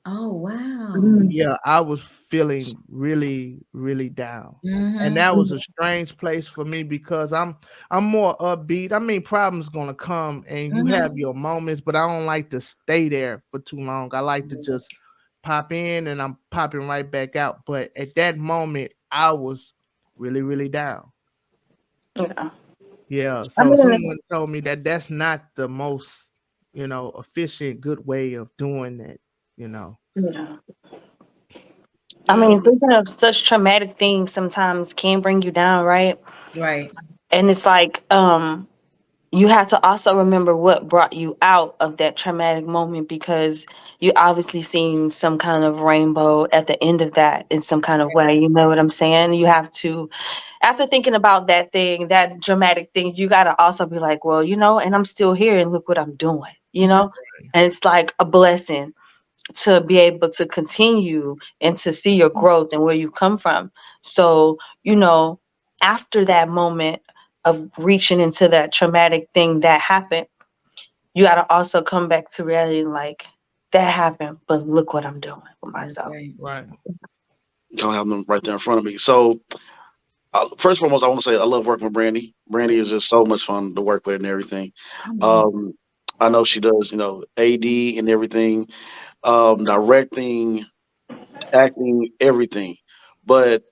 Oh, wow. Yeah, I was feeling really, really down. And Mm-hmm. that was a strange place for me because I'm more upbeat. I mean, problems gonna come and you Mm-hmm. have your moments, but I don't like to stay there for too long. I like to just pop in and I'm popping right back out. But at that moment, I was really, really down. Yeah. Yeah. I So mean, someone told me that that's not the most, efficient, good way of doing that, you know. yeah. I Yeah, mean, thinking of such traumatic things sometimes can bring you down, right? Right. And it's like, you have to also remember what brought you out of that traumatic moment because you obviously seen some kind of rainbow at the end of that in some kind of way. You know what I'm saying? You have to, after thinking about that thing, that dramatic thing, you got to also be like, well, and I'm still here and look what I'm doing, Mhm. And it's like a blessing to be able to continue and to see your growth and where you come from. So, after that moment of reaching into that traumatic thing that happened, you got to also come back to reality like that happened, but look what I'm doing with That's myself. right. Right. don't have them right there in front of me. So, first and foremost, I want to say I love working with Brandy. Brandy is just so much fun to work with and everything. Mhm. Um, I know she does, AD and everything, directing, acting, everything. But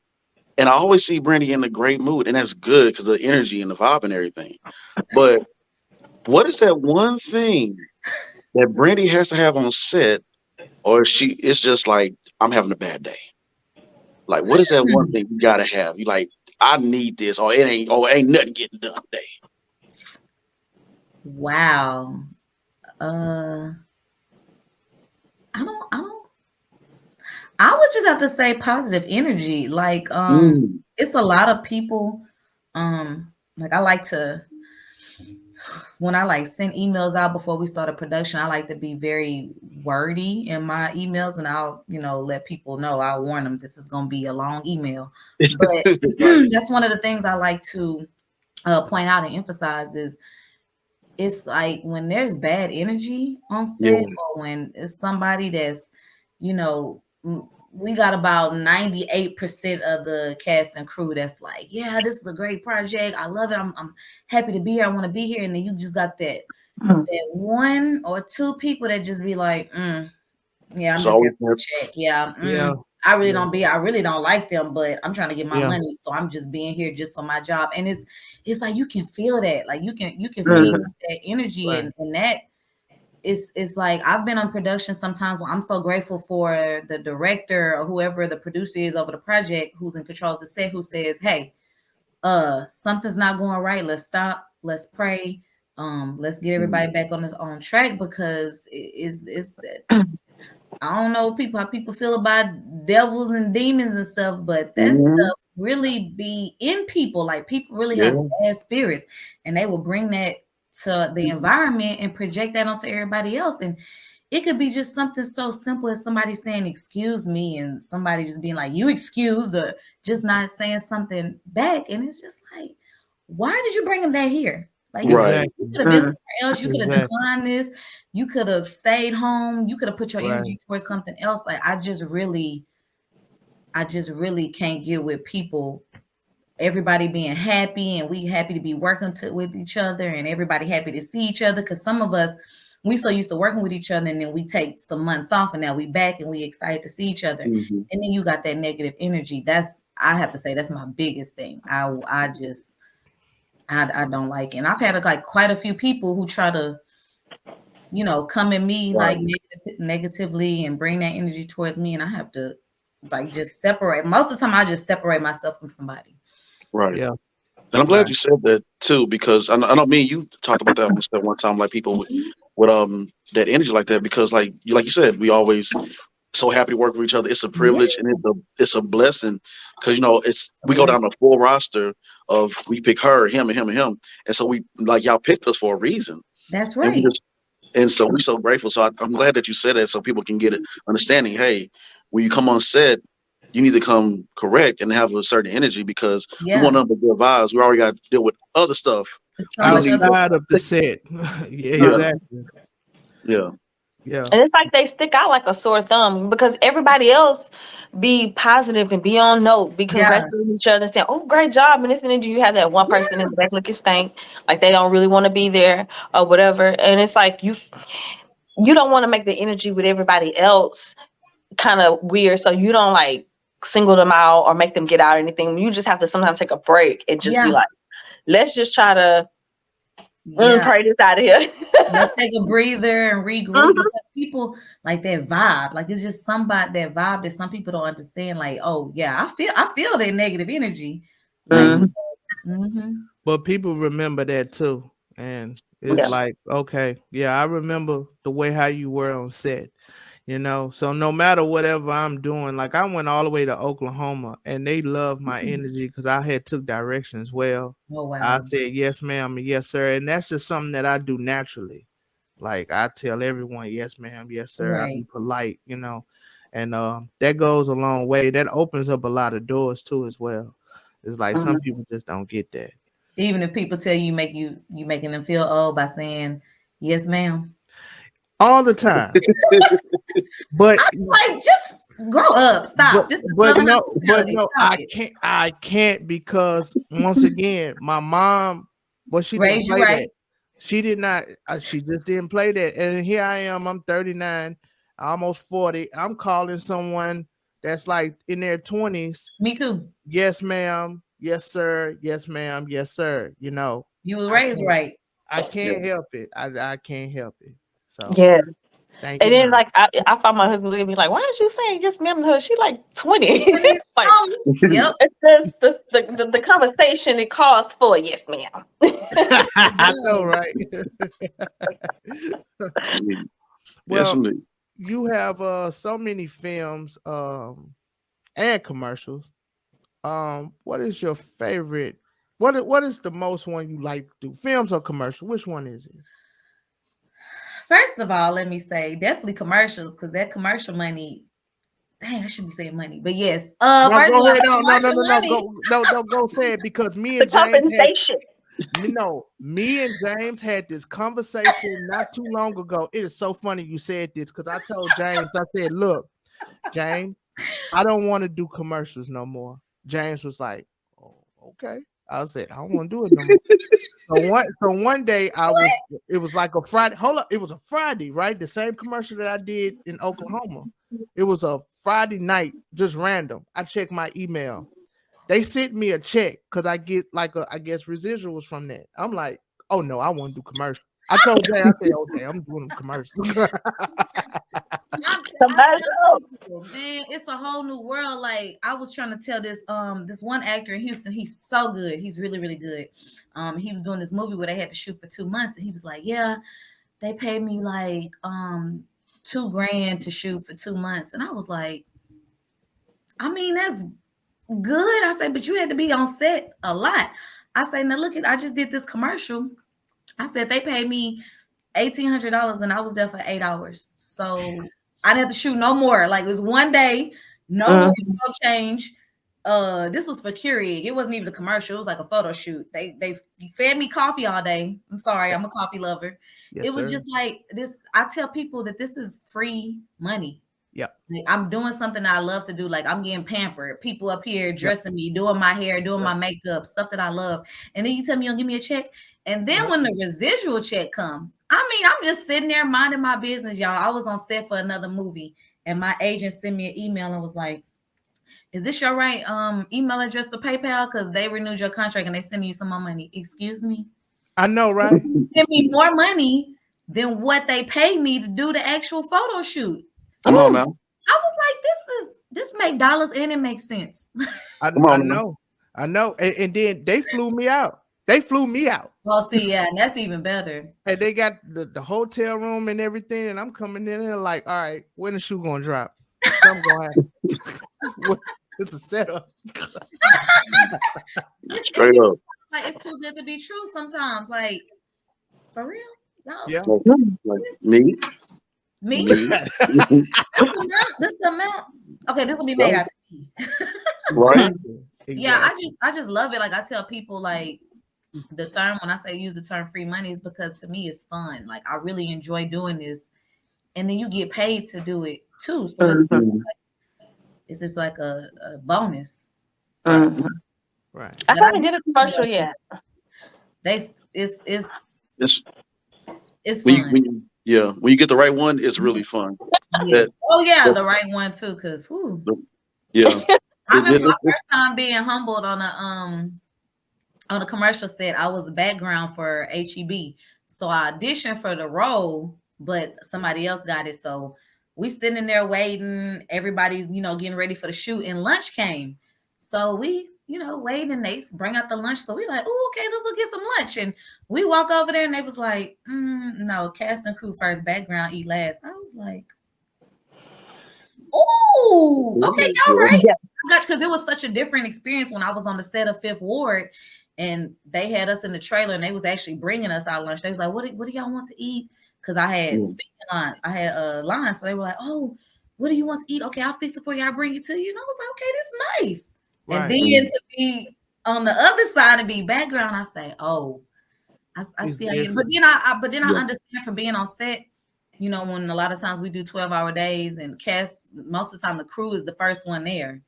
and I always see Brandy in a great mood, and that's good because of the energy and the vibe and everything. But what is that one thing that Brandy has to have on set, or she it's just like I'm having a bad day? Like, what is that one Hmm. thing you gotta have? You like, I need this, or ain't nothing getting done today. Wow. Uh, I don't. I would just have to say positive energy. Like, Mm. it's a lot of people. Like, I like to, when I like send emails out before we start a production, I like to be very wordy in my emails, and I'll, let people know. I'll warn them this is gonna be a long email. But Right. that's one of the things I like to point out and emphasize is it's like when there's bad energy on Yeah. set, or when it's somebody that's, we got about 98% of the cast and crew that's like, yeah, this is a great project. I love it. I'm happy to be here. I want to be here. And then you just got Mm. that one or two people that just be like, yeah, I'm just here So for the check. Yeah. Yeah. Yeah. I really don't like them, but I'm trying to get my Yeah. money. So I'm just being here just for my job. And it's like, you can feel that. Like you can feel Mhm. that energy, Right. and that it's like I've been on production sometimes where I'm so grateful for the director or whoever the producer is over the project who's in control of the set, who says, hey, something's not going right. Let's stop. Let's pray. Let's get everybody back on track, because it's I don't know how people feel about devils and demons and stuff, but that Mhm. stuff really be in people. Like people really Yeah. have bad spirits, and they will bring that to the environment and project that onto everybody else. And it could be just something so simple as somebody saying "excuse me" and somebody just being like "you excused," or just not saying something back. And it's just like, why did you bring him that here? Like Right. you Exactly. could have been somewhere else. You could have Exactly. declined this. You could have stayed home. You could have put your Right. energy towards something else. Like I just really can't get with people. Everybody being happy and we happy to be working with each other and everybody happy to see each other. Because some of us, we so used to working with each other and then we take some months off and now we back and we excited to see each other. Mhm. And then you got that negative energy. I have to say that's my biggest thing. I just I don't like it. And I've had like quite a few people who try to, come at me like Right. negatively and bring that energy towards me. And I have to like just separate. Most of the time I just separate myself from somebody. Right. Yeah. And I'm glad Right. you said that too, because I know me and you talked about that one time, like people with that energy like that, because like you said, we always so happy to work with each other. It's a Yeah, privilege and it's a blessing because it's a we go down blessing. the full roster of we pick her, him, and him and him, and so we like y'all picked us for a reason, That's and we right. just and so we're so grateful. So I'm glad that you said that so people can get it understanding. Hey, when you come on set, you need to come correct and have a certain energy because we want Yeah. nothing but good vibes. We already got to deal with other stuff. There's so We don't much need other to. Outside stuff. of the set. Yeah, Yeah, exactly. yeah, Yeah. And it's like they stick out like a sore thumb because everybody else be positive and be on note, be Yeah. congratulating each other and saying, "Oh, great job!" And this and then you have that one person in the back looking stank, like they don't really want to be there or whatever. And it's like you don't want to make the energy with everybody else kind of weird, so you don't like single them out or make them get out or anything. You just have to sometimes take a break and just be Yeah. like, let's just try to Yeah. pray this out of here. Let's take a breather and regroup Mhm. because people like that vibe. Like it's just somebody that vibe that some people don't understand. Like, oh yeah, I feel that negative energy. Like, hmm Mhm. But people remember that too. And it's Yeah. yes, like, okay, yeah, I remember the way how you were on set. So no matter whatever I'm doing, like I went all the way to Oklahoma and they love my energy because I had took directions well. oh I wow. said yes ma'am and yes sir, and that's just something that I do naturally. Like I tell everyone yes ma'am, yes sir. I be Right. polite, and that goes a long way. That opens up a lot of doors too as well. It's like some Mhm. people just don't get that Even if people tell you you making them feel old by saying yes, ma'am. all the time. But I'm like, just grow up. Stop. This is Southern but hospitality. no, Stop it. I can't because once again, my mom, well, she didn't Raise you play right. that. She did not. She just didn't play that. And here I am. I'm 39, almost 40. I'm calling someone that's like in their 20s. Me too. Yes, ma'am. Yes, sir. Yes, ma'am. Yes, sir. You was I raised can't. right. I yeah, can't help it. I can't help it. So Yeah. thank you, And then mom. like I found my husband looking at me like, why aren't you saying just ma'am to her? She like 20. When it's Like Yep. it's just the conversation it calls for yes, ma'am. I know, Yes. right? indeed. Yes, Well, indeed. you have so many films and commercials. What is your favorite? What is the most one you like to do? Films or commercial? Which one is it? First of all, let me say definitely commercials because that commercial money. Dang, I should be saying money, but yes. No, First of go all, ahead. the No, commercial no. money. Go say it because me The and James had compensation. me and James had this conversation not too long ago. It is so funny you said this because I told James, I said, look, James, I don't want to do commercials no more. James was like, oh, okay. I said, I don't want to do it no more. So one day it was like a Friday. Hold up, it was a Friday, right? The same commercial that I did in Oklahoma. It was a Friday night, just random. I checked my email. They sent me a check because I get I guess residuals from that. I'm like, oh no, I want to do commercial. I told Jay, I said, okay, I'm doing commercial. I tell Commercials. people, man, it's a whole new world. Like I was trying to tell this one actor in Houston, he's so good. He's really, really good. He was doing this movie where they had to shoot for 2 months, and he was like, yeah, they paid me like $2,000 to shoot for 2 months. And I was like, I mean, that's good. I said, but you had to be on set a lot. I say, now look I just did this commercial. I said they paid me $1,800 and I was there for 8 hours. So I didn't have to shoot no more. Like it was one day, no wardrobe change. This was for Keurig. It wasn't even a commercial. It was like a photo shoot. They fed me coffee all day. I'm sorry, I'm a coffee lover. Yes, it was sir. just like this. I tell people that this is free money. Yep. Like, I'm doing something I love to do. Like I'm getting pampered. People up here dressing me, doing my hair, doing my makeup, stuff that I love. And then you tell me you'll give me a check. And then when the residual check come, I mean, I'm just sitting there minding my business, y'all. I was on set for another movie, and my agent sent me an email and was like, "Is this your right email address for PayPal? Because they renewed your contract and they send you some more money." Excuse me. I know, right? Give me more money than what they paid me to do the actual photo shoot. Come on now. I was like, this make dollars and it makes sense. I know. And then they flew me out. Well, see, yeah, and that's even better. And they got the hotel room and everything, and I'm coming in and like, all right, when the shoe gonna drop? Something gonna happen. It's a setup. Straight up. Like it's too good to be true sometimes. Like for real, no. Yeah. Like me. This amount. Okay, this will be made out to me. Right. Yeah, I just love it. Like I tell people, like the term when I say use the term free money is because to me it's fun. Like I really enjoy doing this, and then you get paid to do it too. So it's just like a bonus. Right. I haven't did a commercial yet. It's When fun. when you get the right one, it's really fun. Yes. Oh yeah, the right one too. Cause Yeah. I remember my first time being humbled on a commercial set. I was a background for HEB, so I auditioned for the role, but somebody else got it. So we sitting there waiting. Everybody's getting ready for the shoot, and lunch came. So we waiting, and they bring out the lunch. So we like, oh, okay, let's go get some lunch. And we walk over there, and they was like, no, cast and crew first, background eat last. I was like, oh, okay, y'all right. Because it was such a different experience when I was on the set of Fifth Ward, and they had us in the trailer, and they was actually bringing us our lunch. They was like, what do y'all want to eat? Because I had speaking line, I had a line, so they were like, oh, what do you want to eat? Okay, I'll fix it for you. I'll bring it to you. And I was like, okay, this is nice. Right. And then to be on the other side and be background, I say, oh, I see how you. But then I understand from being on set. When a lot of times we do 12-hour days and cast, most of the time the crew is the first one there.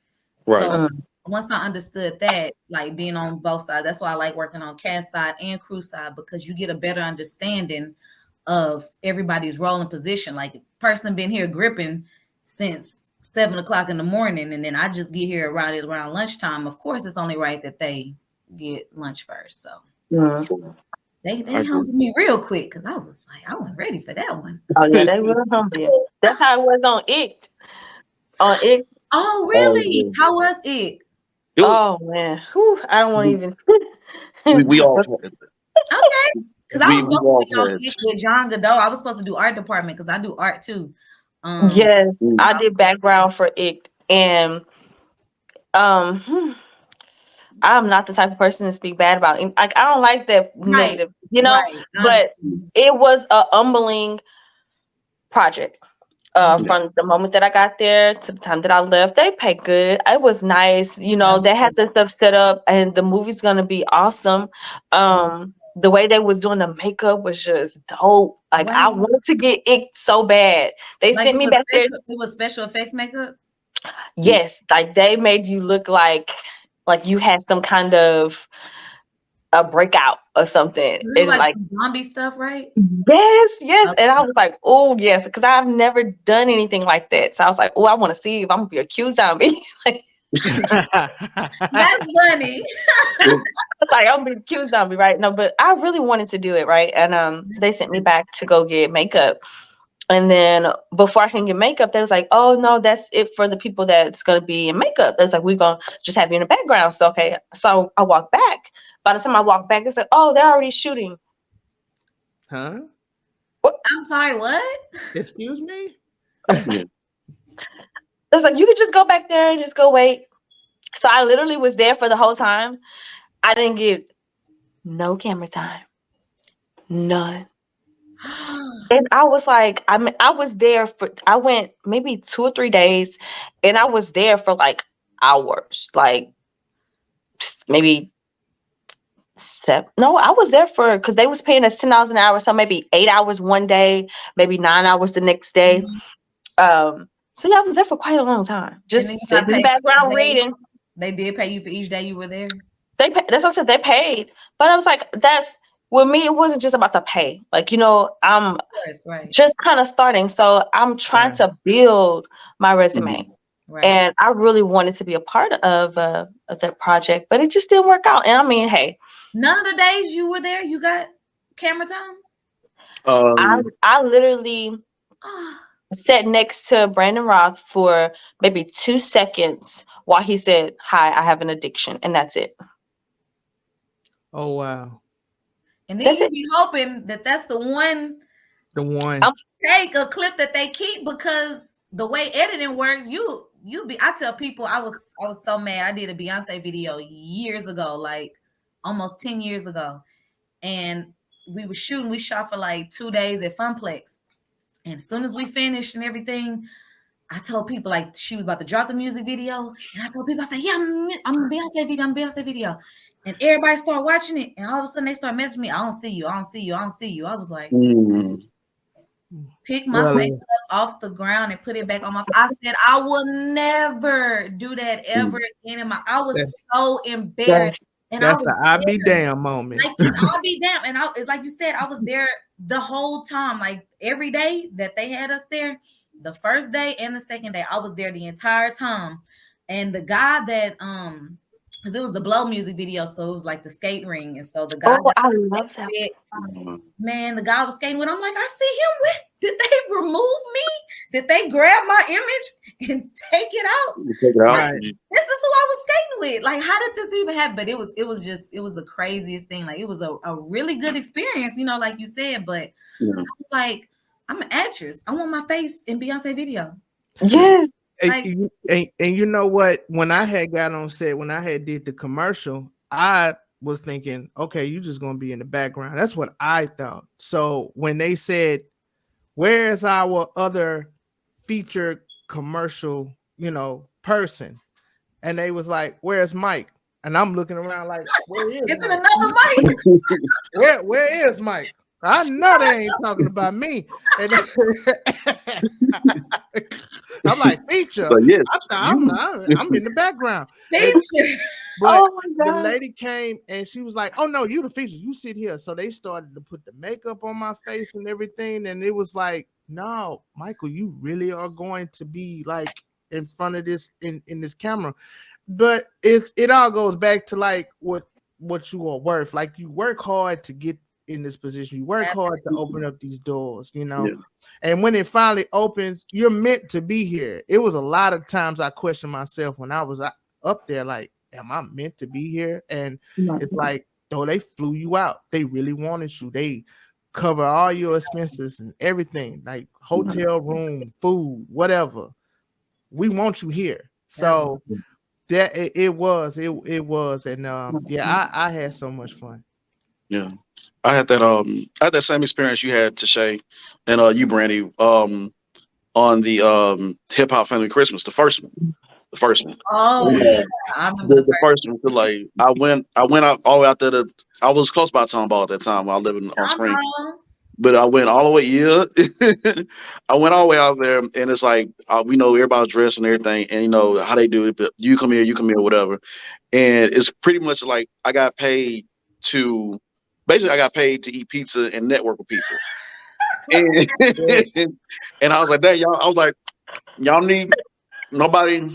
Right. So once I understood that, like being on both sides, that's why I like working on cast side and crew side, because you get a better understanding of everybody's role and position. Like a person been here gripping since 7 o'clock in the morning, and then I just get here around lunchtime. Of course, it's only right that they get lunch first. So they humbled me real quick because I was like, I wasn't ready for that one. Oh yeah, they will humble you. That's how it was on It. On It. Oh really? How was it? Oh man, whew, I don't want to even. We all had it. Okay, because I was supposed to be on It with John Godot. I was supposed to do art department because I do art too. Yes, I did background for It, and I'm not the type of person to speak bad about it. Like I don't like that negative, but it was a humbling project. From the moment that I got there to the time that I left, they paid good. It was nice. They had the stuff set up, and the movie's gonna be awesome. The way they was doing the makeup was just dope. Like I wanted to get it so bad. They sent me back there. It was special effects makeup. Yes, like they made you look like you had some kind of a breakout or something. It's like zombie stuff, right? Yes. Okay. And I was like, oh yes, because I've never done anything like that. So I was like, oh, I want to see if I'm gonna be a Q zombie. That's funny. Like I'm gonna be a Q zombie, right? No, but I really wanted to do it, right? And they sent me back to go get makeup. And then before I can get makeup, they was like, oh no, that's it for the people that's gonna be in makeup. They was like, we're gonna just have you in the background. So okay. So I walked back. By the time I walked back, they said, oh, they're already shooting. Huh? I'm sorry, what? Excuse me? Yeah. It was like, you could just go back there and just go wait. So I literally was there for the whole time. I didn't get no camera time, none. And I was like, I was there for, I went maybe 2 or 3 days, and I was there for like hours, like maybe seven. No, I was there for, because they was paying us $10 an hour, so maybe 8 hours one day, maybe 9 hours the next day. So yeah, I was there for quite a long time, just then you got sitting in the paid for background each day? reading. They did pay you for each day you were there? That's what I said, they paid, but I was like, that's, with me, it wasn't just about the pay. Like, I'm Of course, right. just kind of starting, so I'm trying to build my resume. Right. And I really wanted to be a part of that project, but it just didn't work out. And I mean, hey, none of the days you were there, you got camera time? I literally sat next to Brandon Roth for maybe 2 seconds while he said, "Hi, I have an addiction," and that's it. Oh wow. And then That's you it. be hoping that that's the one take a clip that they keep, because the way editing works, you be, I tell people, I was so mad. I did a Beyonce video years ago, like almost 10 years ago. And we shot for like 2 days at Funplex. And as soon as we finished and everything, I told people, like, she was about to drop the music video. And I told people, I said, yeah, I'm Beyonce video. And everybody started watching it. And all of a sudden they start messaging me, I don't see you. I was like, pick my face up off the ground and put it back on my. I said, I will never do that ever again in my. I was so embarrassed. And that's an I be damn moment. Like, it's I'll be damn. And it's like you said, I was there the whole time, like every day that they had us there, the first day and the second day, I was there the entire time. And the guy that because it was the Blow music video, so it was like the skate ring. And so the guy, I love that. Man, the guy was skating with. I'm like, I see him with. Did they remove me? Did they grab my image and take it out? Right. This is who I was skating with. Like, how did this even happen? But it was the craziest thing. Like, it was a really good experience, like you said. But I was like, I'm an actress. I want my face in Beyonce video. Yeah. And you know what? When I had got on set, when I had did the commercial, I was thinking, okay, you're just gonna be in the background. That's what I thought. So when they said, where's our other featured commercial, person? And they was like, where's Mike? And I'm looking around like, where is it another Mike? where is Mike? I know they ain't talking about me. And I'm like, feature. But yes, I'm in the background. Feature. But the lady came and she was like, oh no, you the feature. You sit here. So they started to put the makeup on my face and everything. And it was like, no, Michael, you really are going to be like in front of this in this camera. But it all goes back to like what you are worth. Like, you work hard to get in this position. You work hard to open up these doors, and when it finally opens, you're meant to be here. It was a lot of times I questioned myself when I was up there, like, am I meant to be here? And it's like, though, they flew you out. They really wanted you. They cover all your expenses and everything, like hotel room, food, whatever. We want you here. So that it was, and I had so much fun. Yeah, I had that same experience you had, Tashay, and you, Brandy, on the Hip Hop Family Christmas, the first one. Oh yeah, I remember the first one. So, like, I went out all the way out there I was close by Tomball at that time while living on Spring. But I went all the way, I went all the way out there, and it's like, we know everybody's dressed and everything, and how they do it, but you come here, whatever. And it's pretty much like I got paid to eat pizza and network with people. And I was like, that y'all need nobody else?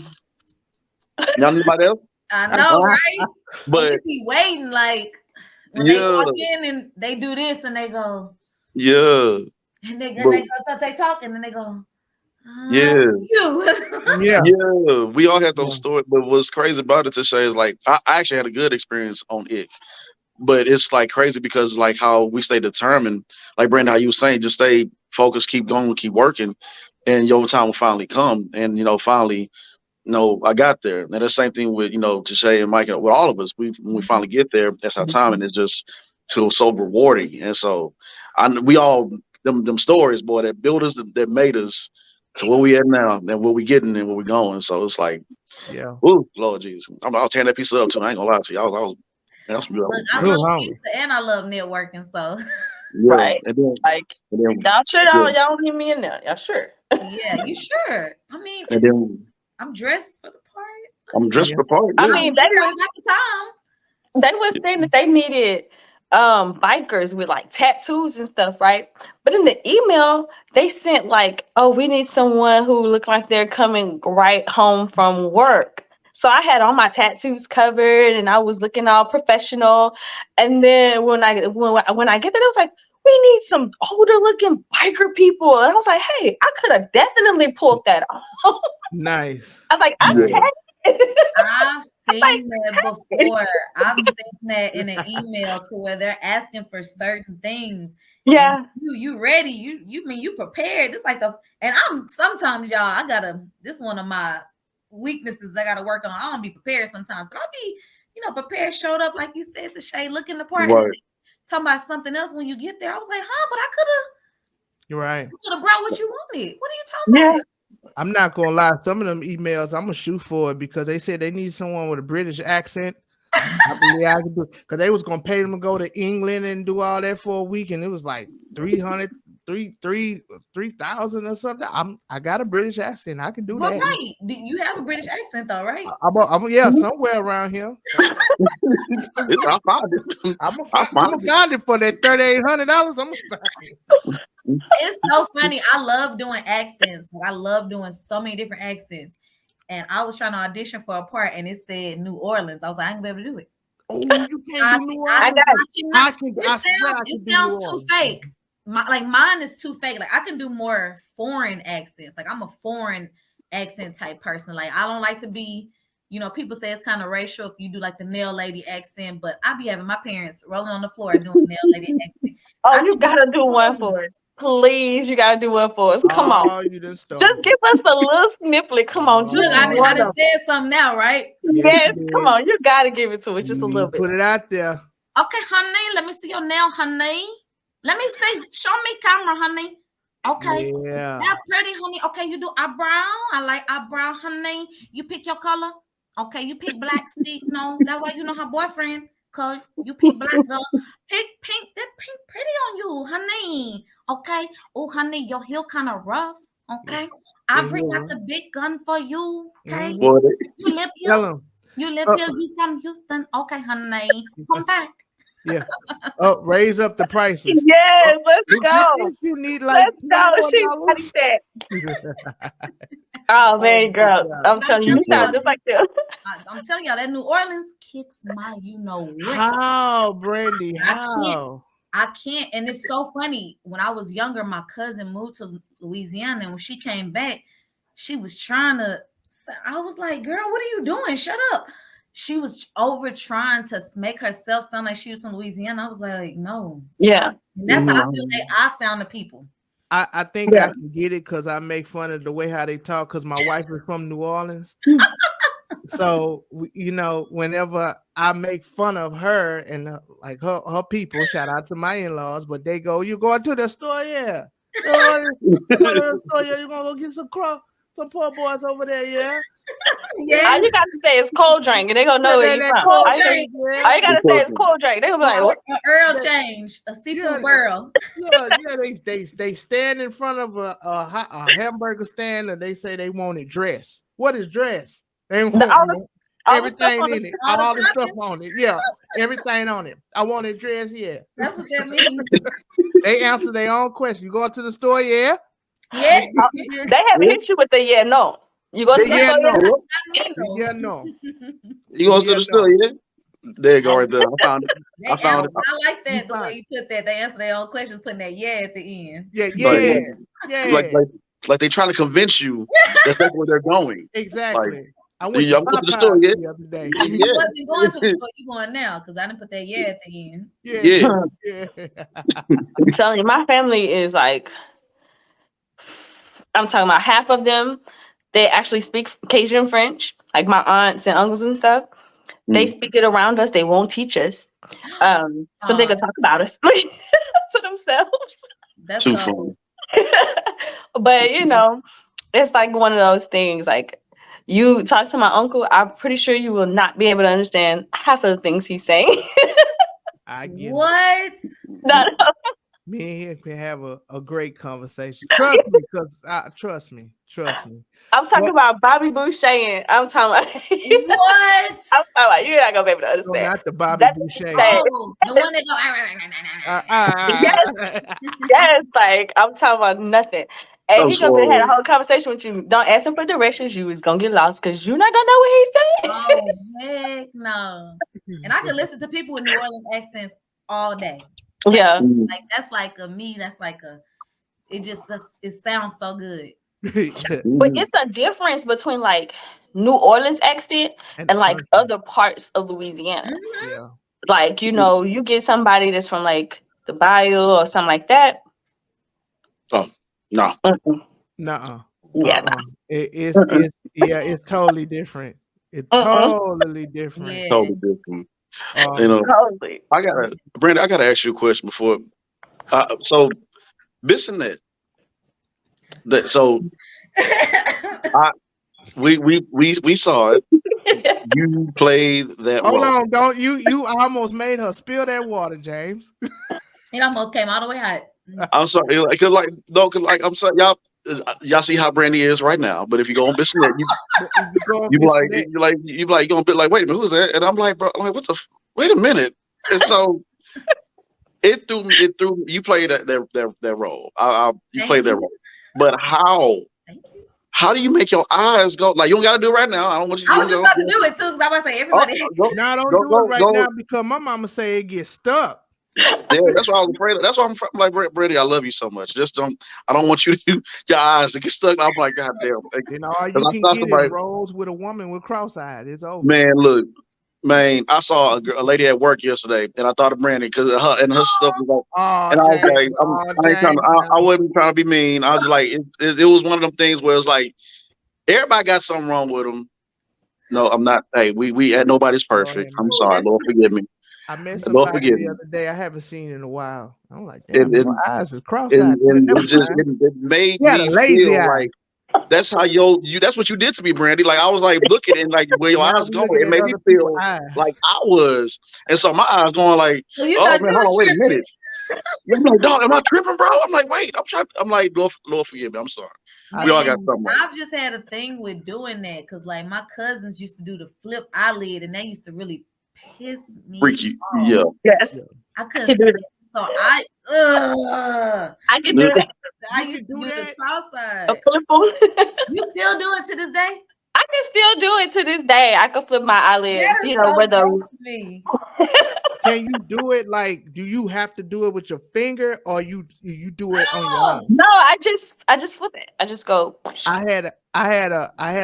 I know, right? But you be waiting, like, when they walk in and they do this and they go, and they talk and then they go, we all had those stories. But what's crazy about it, to say, is like, I actually had a good experience on it. But it's like crazy because, like, how we stay determined, like Brenda, how you were saying, just stay focused, keep going, keep working. and your time will finally come. And finally, I got there. And the same thing with Tashay and Mike and with all of us. When we finally get there, that's our time, and it's just so rewarding. And so, we all them stories, boy, that built us, that made us to where we at now, and where we getting and where we going. So it's like, Yeah. ooh, Lord Jesus, I'll tear that piece up too. I ain't gonna lie to you. Man, that's Look, I Real love hungry. pizza and I love networking. So yeah. Right. And then, Like, and then, y'all sure yeah. y'all leave me in there? Y'all sure? yeah, you sure? I mean, And then I'm dressed for the part. I'm dressed Yeah. for the part. I Yeah. mean, I got the time. they was saying that they needed bikers with like tattoos and stuff, right? But in the email, they sent like, oh, we need someone who look like they're coming right home from work. So I had all my tattoos covered and I was looking all professional. And then when I get there, it was like, we need some older looking biker people. And I was like, hey, I could have definitely pulled that off. Nice. I was like, I'm Yeah. tagged. I've seen that before. I've seen that in an email to where they're asking for certain things. Yeah. And you ready? You mean you prepared? It's like and I'm sometimes y'all. I gotta. This one of my weaknesses I gotta work on. I don't be prepared sometimes, but I'll be prepared. Showed up like you said to Shay, looking the part. Right. And talking about something else when you get there. I was like, huh? But I You're right. could have brought what you wanted. What are you talking Yeah. about? I'm not gonna lie. Some of them emails, I'm gonna shoot for it because they said they need someone with a British accent. I believe I can do because they was gonna pay them to go to England and do all that for a week, and it was like 3,000 or something. I got a British accent. I can do Well, that. right. You have a British accent though, right? Yeah, somewhere around here. I found it. I'm I gonna found it. find it for that $3,800. I'm gonna find it. It's so funny. I love doing accents. I love doing so many different accents. And I was trying to audition for a part, and it said New Orleans. I was like, I ain't gonna be able to do it. Oh, you can't do New Orleans. I I swear I it can do sounds New too Orleans. fake. Mine is too fake. Like I can do more foreign accents. Like I'm a foreign accent type person. Like I don't like to be, people say it's kind of racial if you do like the nail lady accent, but I be having my parents rolling on the floor doing nail lady accent. Oh, you gotta do one for us. Please, you gotta do one for us. Come on. Oh, you done stole Just it. give us a little snippet. Come on. Just Look, I one done of said something now, right? Yes, you come did. on. You gotta give it to us just a You little bit. put it out there. Okay, honey, let me see your nail, honey. Let me see. Show me camera, honey. Okay. Yeah. That's pretty, honey. Okay, you do eyebrow. I like eyebrow, honey. You pick your color. Okay, you pick black. See, no, that's why you know her boyfriend. Cause you pick black, girl. Pick pink. That pink pretty on you, honey. Okay. Oh, honey, your heel kind of rough. Okay. I bring out the big gun for you. Okay. Mhm. Boy, You live Tell here. them. You live here. You from Houston. Okay, honey. Come back. Yeah. Oh, raise up the prices. Yes, let's go. If you need like Let's go. She got $20. that. Oh man, girl. I'm telling you, you sound just like them. I'm telling y'all that New Orleans kicks my what. How, Brandy? How? I can't. And it's so funny. When I was younger, my cousin moved to Louisiana, and when she came back, she was trying to. I was like, "Girl, what are you doing? Shut up!" She was over trying to make herself sound like she was from Louisiana. I was like, "No." Yeah. And that's how I feel like I sound to people. I think I can get it because I make fun of the way how they talk because my wife is from New Orleans. So whenever I make fun of her and like her people, shout out to my in-laws, but they go, "You going to the store? Yeah. You go to the store, yeah. You gonna go get some poor boys over there, yeah." Yeah. All you gotta say is cold drink, and they gonna know where you from. Cold All drink. you gotta say is cold drink. They gonna be like, "What?" An Earl change, a seafood whirl. Yeah, they stand in front of a hamburger stand and they say they want it dressed. What is dressed? They want everything in it, all the stuff on it. Yeah, everything on it. I want it dressed. Yeah, that's what that means. They answer their own question. You going to the store? Yeah. Yeah. They haven't hit you with the yeah, no. You go to the store? No. Yeah, no. You going to the store? Yeah. There you go, right there. I found it. I found it. I like that the way you put that. They answer their own questions, putting that yeah at the end. Yeah. Like they trying to convince you that's where they're going. Exactly. Like, I went to the store the other day. I wasn't going to the store. You going now because I didn't put that yeah at the end. Yeah. I'm telling you, my family is like I'm talking about half of them, they actually speak Cajun French, like my aunts and uncles and stuff. They speak it around us. They won't teach us. So they could talk about us to themselves. That's Too cool. funny. But you know, it's like one of those things. Like you talk to my uncle, I'm pretty sure you will not be able to understand half of the things he's saying. I get it. What? No. Me and him can have a great conversation. Trust me, trust me. I'm talking What? about Bobby Boucher. And I'm talking about What? I'm talking about you're not gonna be able to No, understand. not the Bobby That's Boucher. Oh, the one that go. Yes, like I'm talking about nothing. And I'm he gonna have a sorry. whole conversation with you. Don't ask him for directions. You is gonna get lost because you're not gonna know what he's saying. Oh heck no! And I can listen to people with New Orleans accents all day. Like, Yeah. like that's like a me. That's like a. It sounds so good. But it's a difference between like New Orleans accent and like other parts of Louisiana. Mhm. Yeah. Like, you know, you get somebody that's from like the Bayou or something like that. Oh, no. Nuh-uh. Yeah, It's totally different. It's totally different. Yeah. Totally different. Um, You know, totally. Brandy, I gotta ask you a question before. So, Bissonnette. So, we saw it. You played that hold role. on, don't you almost made her spill that water, James. It almost came all the way hot. I'm sorry, cause I'm sorry, y'all see how Brandy is right now. But if you go on Bissonnette, you be like, you gonna be like, wait a minute, who's that? And I'm like, bro, I'm like, wait a minute. And so it threw me. You played that role. You played that role. But how? Thank you. How do you make your eyes go? Like, you don't got to do it right now. I don't want you to I was just about to do it too, because I was say everybody hates it. No, don't do it right now because my mama say it gets stuck. Yeah, that's why I was afraid of. That's why I'm like, Brady, I love you so much. I don't want you to your eyes to get stuck. I'm like, God damn. You know, all you can get is roles with a woman with cross-eyed. It's over. Man, look, man, I saw a lady at work yesterday, and I thought of Brandy because her stuff was like, and I was like, I wasn't trying to be mean. I was like, it was one of them things where it's like everybody got something wrong with them. No, I'm not. Hey, we nobody's perfect. I'm sorry, Lord forgive me. I met somebody the other day I haven't seen in a while. I'm like, damn, my eyes is cross-eyed. And it made me feel like that's how that's what you did to me, Brandy. Like I was like looking and like where your eyes going. It made me feel like I was, and so my eyes going like, oh man, hold on, wait a minute. I'm like, dog, am I tripping, bro? I'm like, wait, I'm like, Lord forgive me. I'm sorry. We all got something. I've just had a thing with doing that because like my cousins used to do the flip eyelid, and they used to really piss me off. Yeah. Yes. I couldn't do that. So I can do that. I used to do the cross-eyed. You still do it to this day? I can still do it to this day. I can flip my eyelids. You know, where the Can you do it like? Do you have to do it with your finger, or you do it on your eye? No, I just flip it. I just go. I had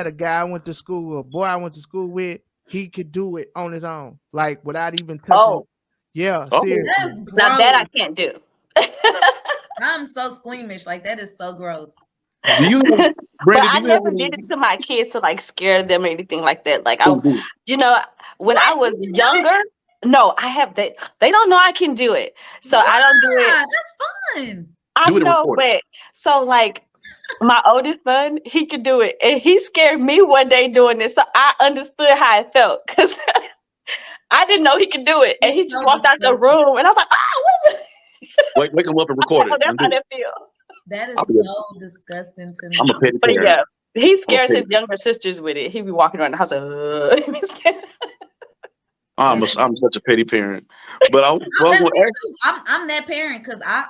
a guy I went to school, a boy I went to school with. He could do it on his own, like without even touching. Oh, yeah, seriously. Now that I can't do. I'm so squeamish. Like that is so gross. Do you, Brandy, but I never did it to my kids to like scare them or anything like that. Like you know, when I was younger, no, I have they don't know I can do it, so I don't do it. That's fun. I know, but so like my oldest son, he could do it, and he scared me one day doing this, so I understood how it felt because I didn't know he could do it, and he just walked out the room, and I was like, what is it? Wake him up and record it. That's how that feel. That is so disgusting to me. I'm a petty But parent. yeah, he scares his younger sisters with it. He be walking around the house I'm such a petty parent. But I'm that parent because I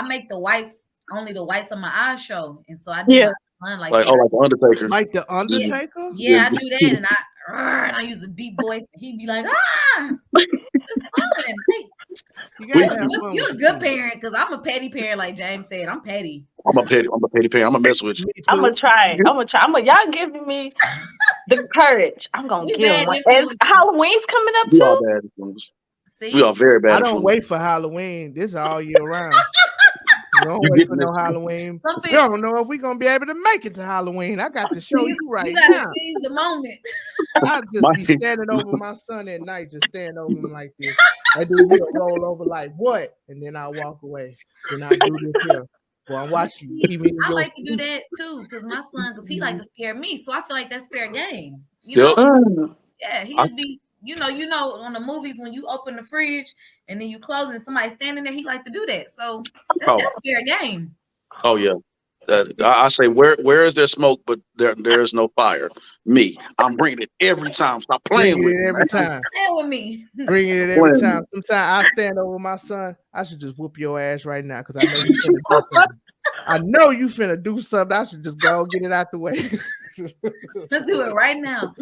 make the whites only the whites of my eyes show, and so I do my son like the Undertaker. Like the Undertaker? Yeah, I do that, and I use a deep voice, and he'd be like, it's fun. You're a good parent because I'm a petty parent, like James said. I'm petty. I'm a petty parent. I'm gonna mess with you. I'm gonna try. Y'all giving me the courage. I'm gonna give one. And Halloween's coming up we too. All bad influence. See? We are very bad. I don't wait for Halloween. This is all year round. Don't You wait get for this. no Halloween. Some We people, don't know if we're gonna be able to make it to Halloween. I got to show you right you gotta now. seize the moment. I just be standing over my son at night, just standing over him like this. And then he'll roll over like what? And then I'll walk away. Then I'll do this here. Well, I'm watching you. Keep me in I your like to do that too, because my son, because he like to scare me, so I feel like that's fair game. You Yep. know, yeah, he I- just be, you know, on the movies when you open the fridge and then you close and somebody standing there, he like to do that. So that's fair game. Oh yeah. I say, where is there smoke, but there is no fire. Me, I'm bringing it every time. Stop playing bring with it me. every time. Stay with me. Bring it every time. Sometimes I stand over my son. I should just whoop your ass right now because I know you finna do something. I know you finna do something. I should just go get it out the way. Let's do it right now.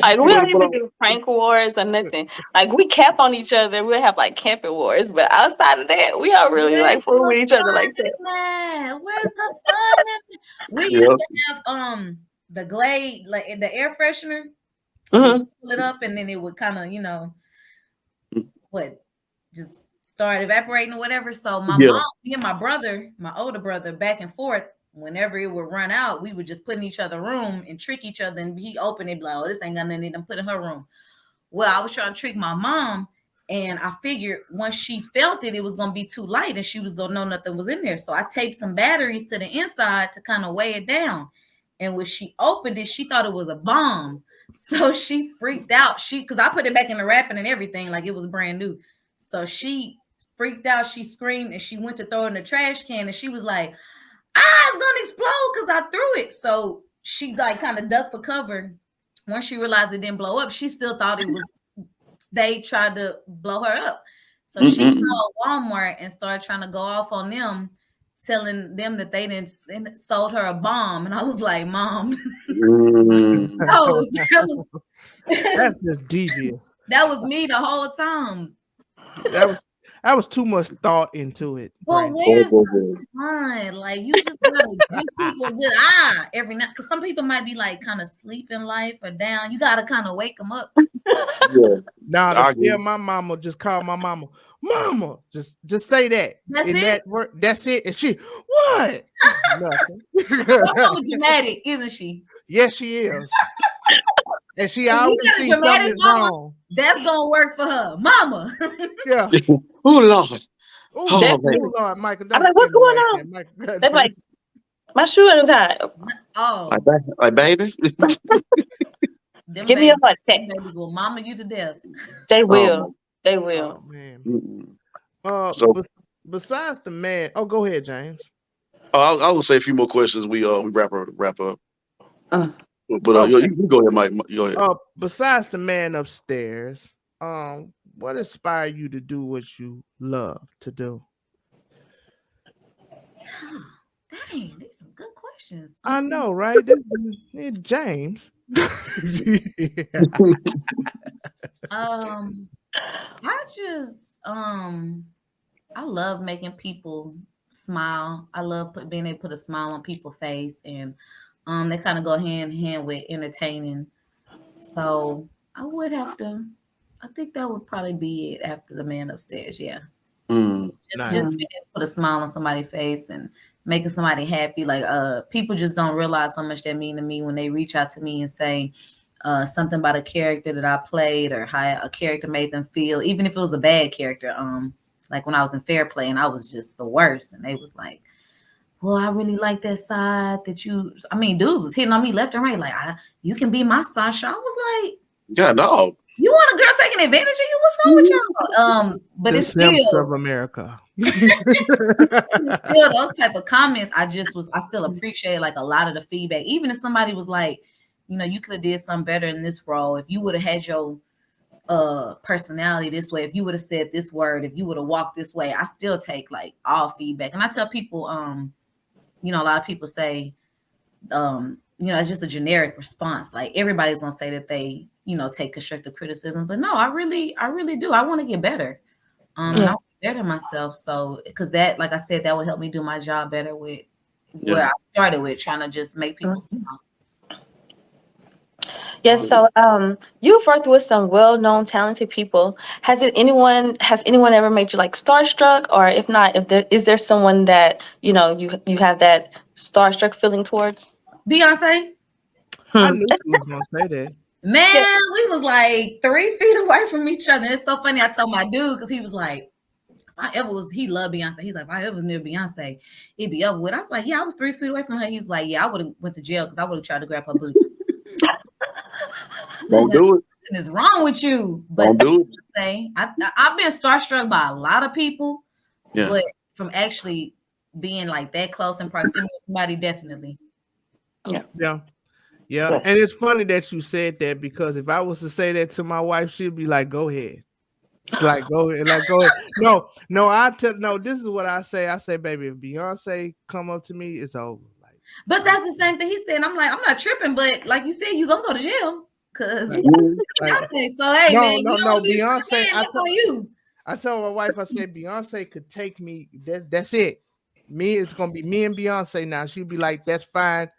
Like we don't even do prank wars or nothing. Like we cap on each other. We'll have like camping wars, but outside of that, we don't really like fool with each other like that. Where's the fun? We used to have the Glade, like the air freshener. Mm-hmm. Pull it up and then it would kind of, you know, just start evaporating or whatever. So my mom, me and my brother, my older brother, back and forth. Whenever it would run out, we would just put in each other's room and trick each other. And he opened it, like, oh, this ain't got nothing in it. Put in her room. Well, I was trying to trick my mom, and I figured once she felt it, it was gonna be too light, and she was gonna know nothing was in there. So I taped some batteries to the inside to kind of weigh it down. And when she opened it, she thought it was a bomb. So she freaked out. Because I put it back in the wrapping and everything, like it was brand new. So she freaked out. She screamed, and she went to throw it in the trash can, and she was like, it's gonna explode because I threw it. So she like kind of ducked for cover. Once she realized it didn't blow up, she still thought it was, they tried to blow her up. So she called Walmart and started trying to go off on them, telling them that they didn't sold her a bomb. And I was like, Mom, no, that's just devious. That was me the whole time. That was too much thought into it. Well, where's the fun? Like, you just gotta give people a good eye every night, because some people might be like kind of sleeping life or down. You gotta kind of wake them up. Nah, to scare my mama, just call my mama. Mama, just say that. That's in it. That word, that's it. And she, what? Nothing. Your mama dramatic, isn't she? Yes, she is. And she If always you got a thinks dramatic something's mama, wrong. that's gonna work for her, mama. Yeah. Oh Lord. Oh Lord, Michael. I'm like, what's going on? They're like, my shoe untied. Oh, like baby. Give me a hot text. Babies will mama you to death. They will. They will. Oh, man. Besides the man, go ahead, James. I will say a few more questions. We wrap up. But you go ahead, Mike. You go ahead. Besides the man upstairs, what inspired you to do what you love to do? Dang, these some good questions. I know, right? This is James. I just I love making people smile. I love being able to put a smile on people's face, and they kind of go hand in hand with entertaining. So I think that would probably be it after the man upstairs. Yeah. Just being able to put a smile on somebody's face and making somebody happy. Like people just don't realize how much that mean to me when they reach out to me and say something about a character that I played or how a character made them feel, even if it was a bad character. Like when I was in Fair Play and I was just the worst, and they was like, well, I really like that side that dudes was hitting on me left and right. Like, you can be my Sasha. I was like, yeah, no. You want a girl taking advantage of you? What's wrong with y'all? But it's still of America. Still those type of comments. I still appreciate like a lot of the feedback. Even if somebody was like, you could have did something better in this role. If you would have had your personality this way, if you would have said this word, if you would have walked this way, I still take like all feedback. And I tell people, a lot of people say, it's just a generic response. Like everybody's gonna say that they, take constructive criticism, but no, I really do. I want to get better. And I want to better myself. So, because that, like I said, that will help me do my job better with where I started with, trying to just make people smile. Yes, so you've worked with some well-known, talented people. Has anyone ever made you like starstruck, or if not, if there is there someone that you have that starstruck feeling towards? Beyonce. I Hmm. knew she was gonna say that. Man, Yeah. we was like 3 feet away from each other. It's so funny. I told my dude because he was like, he loved Beyonce. He's like, if I ever was near Beyonce, he'd be over with. I was like, yeah, I was 3 feet away from her. He was like, yeah, I would have went to jail because I would have tried to grab her booty. Don't do it. What is wrong with you? But Don't do it. I've been starstruck by a lot of people, Yeah. but from actually being like that close in proximity to somebody, definitely. Yeah. Yes. And it's funny that you said that because if I was to say that to my wife, she'd be like, "Go ahead." She's like, "Go ahead, go ahead." No. This is what I say. I say, "Baby, if Beyonce come up to me, it's over." Like, But that's the same thing he said. I'm like, I'm not tripping, but like you said, you gonna go to jail because like, Beyonce. So hey, man, you don't want to be a Beyonce. man, that's on you. I told my wife, I said, Beyonce could take me. That's it. It's gonna be me and Beyonce now. She'd be like, "That's fine.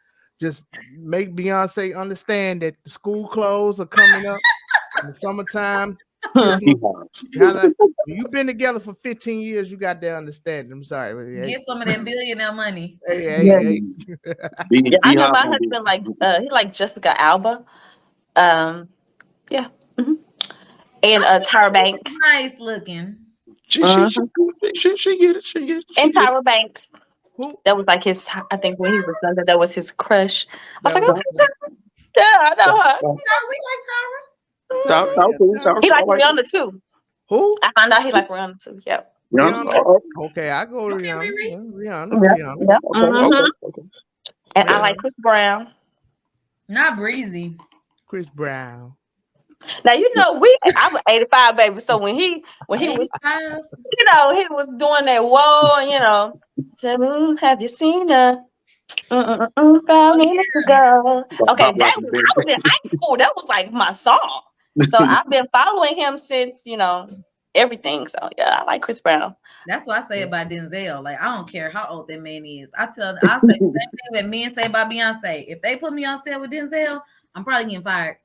Just make Beyonce understand that the school clothes are coming up in the summertime, Christmas. You've been together for 15 years. You got that understanding. I'm sorry. Get some of that billionaire money. Hey. Yeah, I know my husband he like Jessica Alba. Yeah. Mhm. And Tyra Banks. Nice looking. She get it. She get it. And Tyra Banks. Who? That was like his. I think when he was younger, that was his crush. I was like, That okay, Tyra. Yeah, I know her. We like Tyra. He liked Rihanna too. Who? I found out he liked Rihanna too. Yep. Rihanna. Okay, I go Okay, Rihanna. Riri. Yeah, Rihanna. Yep. Rihanna. Yep. Mhm. Okay. And I Yeah. like Chris Brown. Not breezy. Chris Brown. Now I was 85, baby. So when he was, 85. he was doing that whoa, tell me, have you seen her? 5 minutes ago. Okay, I was in high school. That was like my song. So I've been following him since, everything. So yeah, I like Chris Brown. That's what I say about Denzel. Like, I don't care how old that man is. I say the same thing that men say about Beyonce. If they put me on set with Denzel, I'm probably getting fired.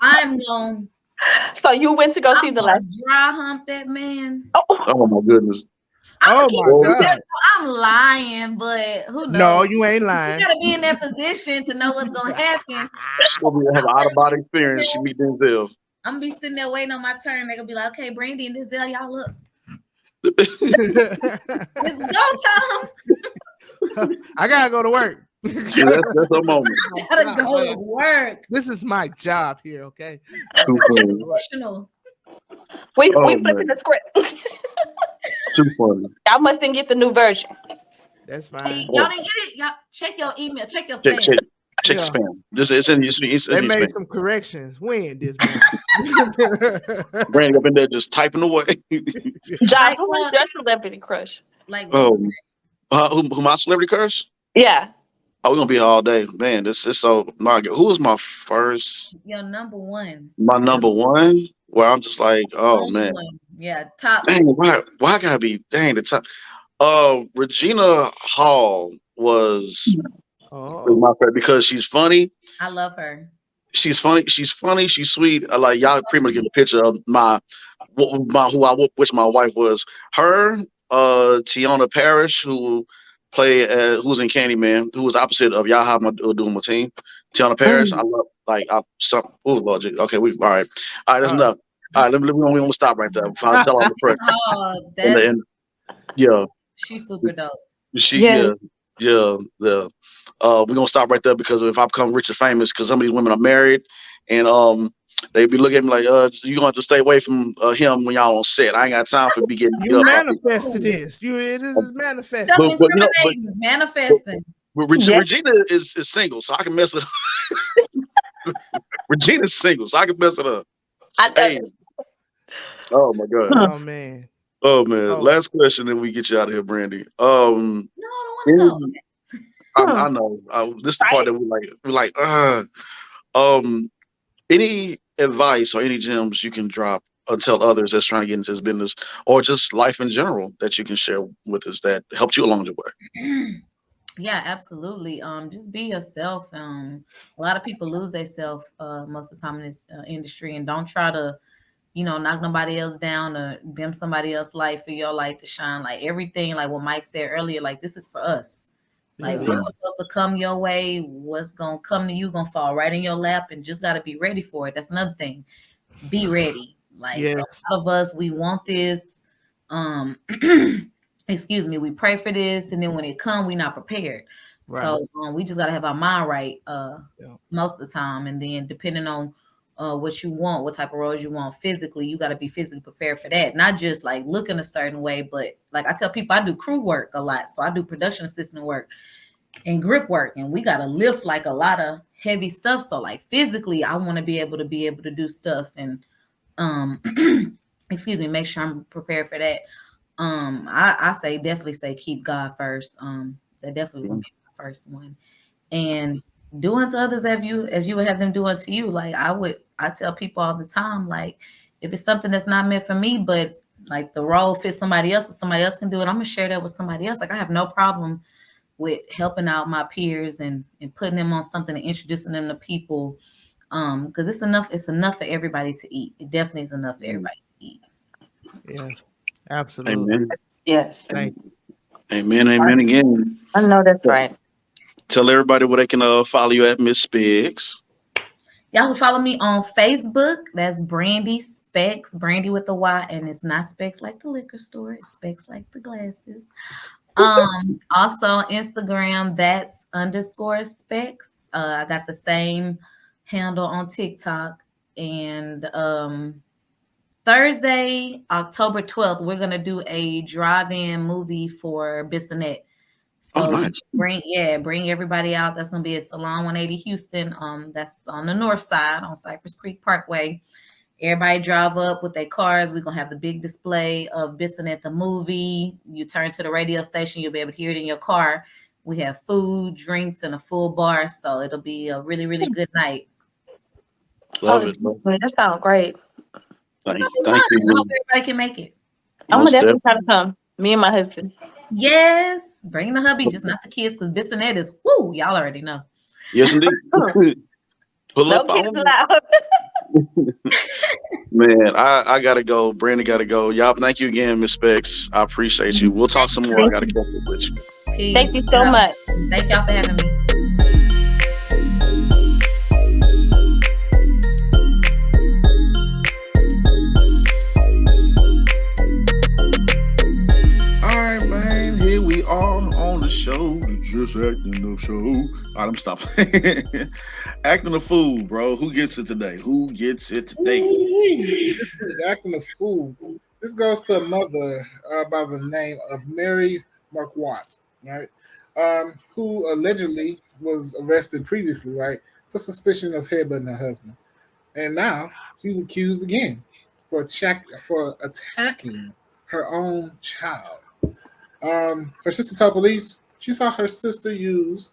I'm going. So you went to go see the last dry hump that man. Oh my goodness. Oh my God. I'm lying, but who knows? No, you ain't lying. You gotta be in that position to know what's gonna happen. She's gonna have an out of body experience. She meet Denzel. I'm gonna be sitting there waiting on my turn. They're gonna be like, okay, Brandy and Denzel, y'all look. It's go time. I gotta go to work. Yeah, that's a moment. I gotta go to work. This is my job here, okay? Professional. We flipping the script. Too funny. Y'all must didn't get the new version. That's fine. Hey, y'all didn't get it. Y'all check your email. Check your spam. Check spam. It's in They made spam. some corrections. When this man? Brandy up in there just typing away. John, who was your celebrity crush? Like, who my celebrity crush? Yeah. Oh, we're gonna be here all day, man. This is so my God. Who was my first? Your number one. My number one, where I'm just like, oh man, yeah, top. Dang, why I gotta be the top? Regina Hall was my favorite because she's funny. I love her. She's funny. She's sweet. Like y'all pretty much get a picture of which my wife was. Her, Tiana Parrish, who was in Candyman, who was opposite of Yaha doing my team. Tiana Parrish, I love Lord, okay, all right, that's enough. All right, we gonna stop right there. I'll tell on the press. Yeah, she's super dope. We're gonna stop right there because if I become rich and famous, because some of these women are married, and they be looking at me like, you gonna have to stay away from him when y'all on set. I ain't got time for be getting. You manifested this. It is manifested. Manifesting. Regina is single, so I can mess it up. Regina's single, so I can mess it up. Oh my God. Oh man. Last question, and we get you out of here, Brandy. No, I don't want to go. I know. This is the part that we like. Any advice or any gems you can drop or tell others that's trying to get into this business, or just life in general that you can share with us that helped you along the way? Yeah, absolutely. Just be yourself. A lot of people lose themselves most of the time in this industry, and don't try to, knock nobody else down or dim somebody else's light for your light to shine. Like everything, like what Mike said earlier, like this is for us. Like Yeah. what's supposed to come your way, what's gonna come to you, gonna fall right in your lap, and just gotta be ready for it. That's another thing. Be ready. Like Yes. a lot of us, we want this. Um, excuse me, we pray for this, and then when it come, we not prepared. Right. So we just gotta have our mind right Yeah. most of the time, and then depending on what you want, what type of roles you want physically, you got to be physically prepared for that. Not just like looking a certain way, but like I tell people, I do crew work a lot, so I do production assistant work and grip work, and we got to lift like a lot of heavy stuff. So like physically, I want to be able to do stuff and um excuse me, make sure I'm prepared for that. I say definitely say keep God first. That definitely was gonna be my first one. And do unto others as you would have them do unto you. Like I tell people all the time, like if it's something that's not meant for me, but like the role fits somebody else or somebody else can do it, I'm gonna share that with somebody else. Like I have no problem with helping out my peers and putting them on something and introducing them to people. Because it's enough for everybody to eat. It definitely is enough for everybody to eat. Yes. Absolutely. Amen. Yes. Thank you. Amen. Amen again. I know that's right. Tell everybody where they can follow you at, Miss Specks. Y'all can follow me on Facebook. That's Brandy Specks, Brandy with a Y, and it's not Specks like the liquor store. It's Specks like the glasses. Also on Instagram, that's _Specks. I got the same handle on TikTok. And Thursday, October 12th, we're gonna do a drive-in movie for Bissonnette. Oh, So nice. bring everybody out. That's gonna be at Salon 180 Houston. That's on the north side on Cypress Creek Parkway. Everybody drive up with their cars. We're gonna have the big display of Bissonnette the movie. You turn to the radio station, you'll be able to hear it in your car. We have food, drinks, and a full bar. So it'll be a really, really good night. Love it. That sounds great. It's gonna Thank, be thank fun. I hope you. everybody can make it. I'm gonna Most definitely try to definitely. come. Me and my husband. Yes, bring the hubby, just not the kids, because Bissonnette is woo. Y'all already know. Yes, indeed. Pull No up kids on me. allowed. Man, I gotta go. Brandon gotta go. Y'all, thank you again, Miss Specs. I appreciate you. We'll talk some more. I gotta catch up with you. Peace. Thank you so much. Thank y'all for having me. All right, man. Here we are on the show. The Just Acting Up Show. All right, I'm stopping. Acting a fool, bro. Who gets it today? Who gets it today? This is acting a fool. This goes to a mother by the name of Mary Marquardt, right? Who allegedly was arrested previously, right, for suspicion of headbutting her husband, and now she's accused again for attacking her own child. Her sister told police she saw her sister use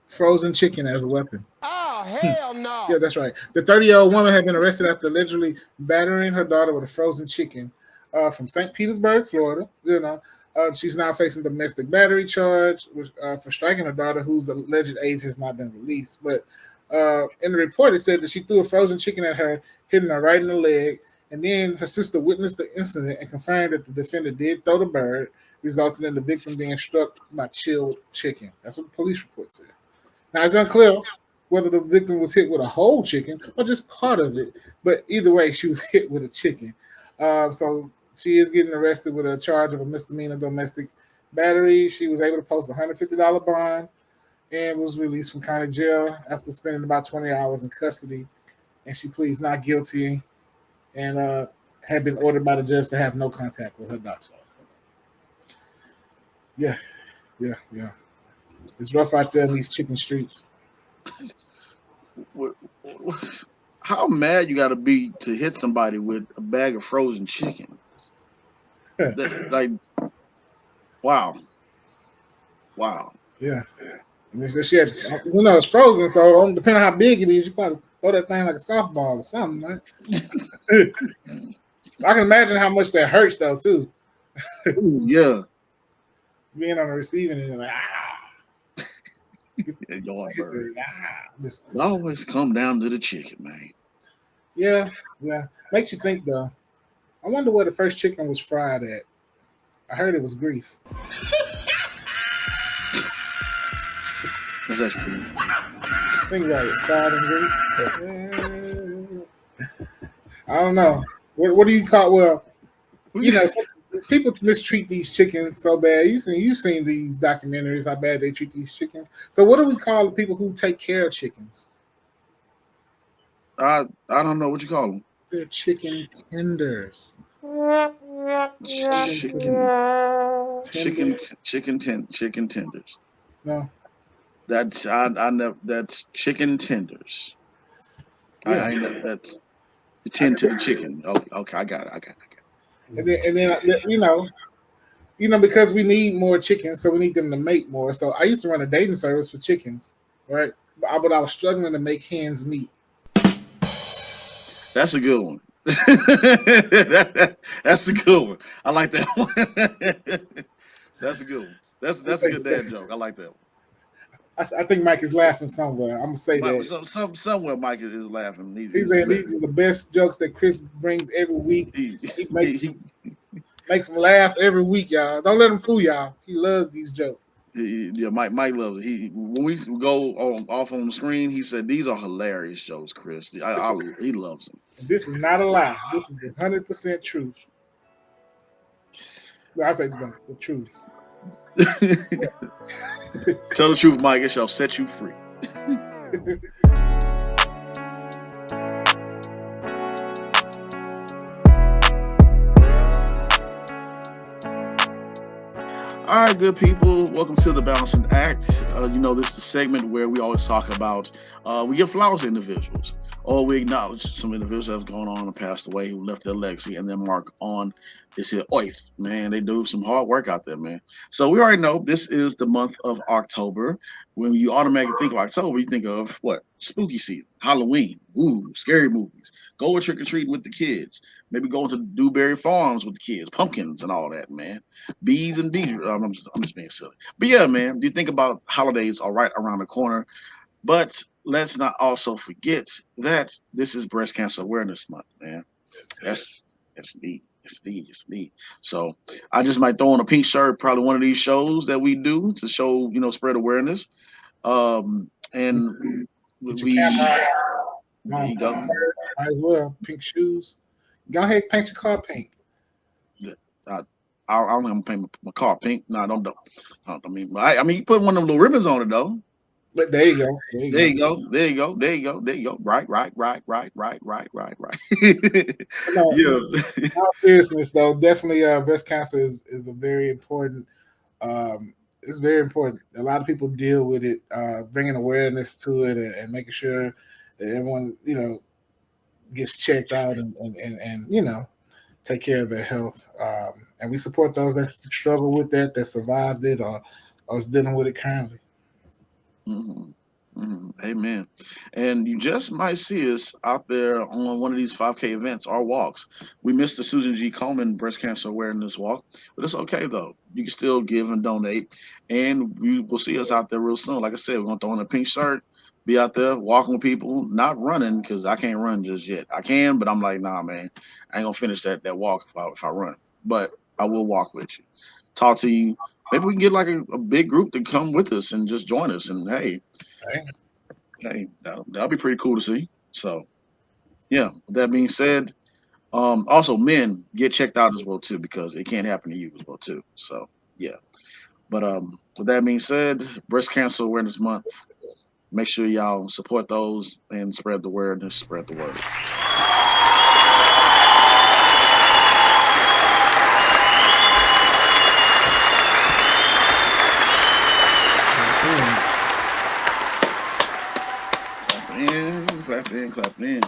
frozen chicken as a weapon. Oh, hell no. Yeah, that's right. The 30-year-old woman had been arrested after allegedly battering her daughter with a frozen chicken from St. Petersburg, Florida. She's now facing domestic battery charge for striking her daughter, whose alleged age has not been released. But in the report, it said that she threw a frozen chicken at her, hitting her right in the leg. And then her sister witnessed the incident and confirmed that the defendant did throw the bird, resulting in the victim being struck by chilled chicken. That's what the police report said. Now, it's unclear whether the victim was hit with a whole chicken or just part of it. But either way, she was hit with a chicken. So she is getting arrested with a charge of a misdemeanor domestic battery. She was able to post a $150 bond and was released from county jail after spending about 20 hours in custody. And she pleads not guilty and had been ordered by the judge to have no contact with her doctor. Yeah. It's rough out there in these chicken streets. How mad you got to be to hit somebody with a bag of frozen chicken? Like, wow. Yeah. I mean, she had, it's frozen, so depending on how big it is, you probably throw that thing like a softball or something, right? I can imagine how much that hurts, though, too. Yeah. Being on the receiving end, like, ah. Yeah, Yardbird. Just, It always come down to the chicken, man. yeah. Makes you think though. I wonder where the first chicken was fried at. I heard it was Greece. That's actually Think about it. Fried in Greece. I don't know. What do you call? Well, you know, people mistreat these chickens so bad. You've seen these documentaries how bad they treat these chickens. So what do we call the people who take care of chickens? I don't know what you call them. They're chicken tenders. Chicken tenders. No. That's I never. That's chicken tenders. Yeah. I know that's you tend to the chicken. Okay, I got it. And then because we need more chickens, so we need them to make more. So I used to run a dating service for chickens, right? But I was struggling to make hens meet. That's a good one. That's a good one. I like that one. That's a good one. That's a good dad joke. I like that one. I think Mike is laughing somewhere. I'm gonna say that. Somewhere Mike is laughing. He's saying these are the best jokes that Chris brings every week. He makes him laugh every week, y'all. Don't let him fool y'all. He loves these jokes. Yeah, Mike loves it. When we go off on the screen, he said these are hilarious jokes, Chris. He loves them. This is not a lie. This is 100% truth. I say the truth. Tell the truth, Mike. It shall set you free. All right, good people. Welcome to the Balancing Act. This is the segment where we always talk about, we give flowers to individuals, or we acknowledge some individuals that have gone on and passed away who left their legacy and their mark on this here earth. Man, they do some hard work out there, man. So we already know this is the month of October. When you automatically think of October, you think of what? Spooky season, Halloween, ooh, scary movies. Go trick-or-treating with the kids. Maybe going to Dewberry Farms with the kids, pumpkins and all that, man. Bees and bees. I'm just being silly. But yeah, man, you think about holidays are right around the corner. But let's not also forget that this is Breast Cancer Awareness Month, man. That's neat. It's neat. So I just might throw on a pink shirt, probably one of these shows that we do to show, spread awareness. And there you go. Might as well. Pink shoes. Go ahead, paint your car pink. I don't think I'm paint my car pink. No, I don't. I mean, you put one of them little ribbons on it though. But there you go. There you go. Right. Yeah. All seriousness though, definitely breast cancer is a very important. It's very important. A lot of people deal with it, bringing awareness to it and making sure that everyone gets checked out and take care of their health. And we support those that struggle with that survived it or is dealing with it currently. Mm-hmm. Mm-hmm. Amen. And you just might see us out there on one of these 5K events or walks. We missed the Susan G. Komen Breast Cancer Awareness Walk, but it's okay though. You can still give and donate, and we will see us out there real soon. Like I said, we're gonna throw on a pink shirt, be out there walking with people, not running because I can't run just yet. I can, but I'm like, nah, man, I ain't gonna finish that walk if I run. But I will walk with you, talk to you. Maybe we can get like a big group to come with us and just join us. And hey, that'll be pretty cool to see. So, yeah. With that being said, also men get checked out as well too because it can't happen to you as well too. So, yeah. But with that being said, Breast Cancer Awareness Month. Make sure y'all support those and spread the awareness, spread the word. Clap in.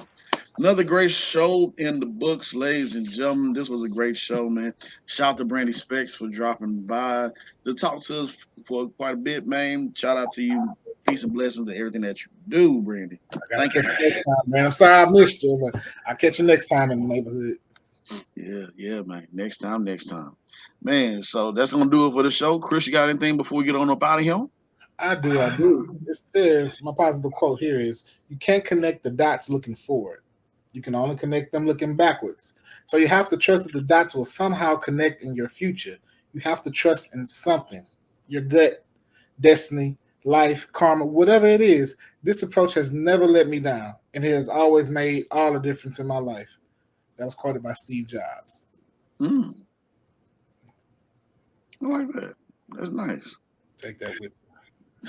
Another great show in the books, ladies and gentlemen. This was a great show, man. Shout out to Brandy Specks for dropping by to talk to us for quite a bit, man. Shout out to you. Peace and blessings to everything that you do, Brandy. Thank you. Next time, man. I'm sorry I missed you, but I'll catch you next time in the neighborhood. Yeah, man. Next time. Man, so that's going to do it for the show. Chris, you got anything before we get on up out of here? I do. It says, my positive quote here is, you can't connect the dots looking forward. You can only connect them looking backwards. So you have to trust that the dots will somehow connect in your future. You have to trust in something, your gut, destiny, life, karma, whatever it is. This approach has never let me down, and it has always made all the difference in my life. That was quoted by Steve Jobs. I like that. That's nice. Take that with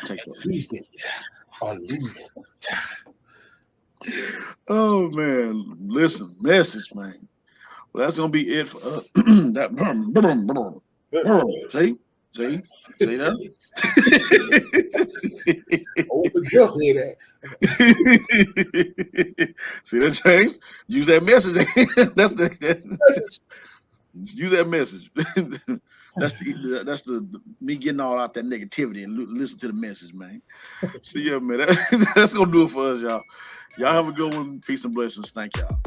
Take that. Lose it or lose it. Oh man, listen, message, man. Well, that's gonna be it for that. See that? Open your head at. See that, James? Use that message. That's the Message. use that message. that's the me getting all out that negativity and listen to the message, man. So yeah, man, that's gonna do it for us, y'all. Y'all have a good one. Peace and blessings. Thank y'all.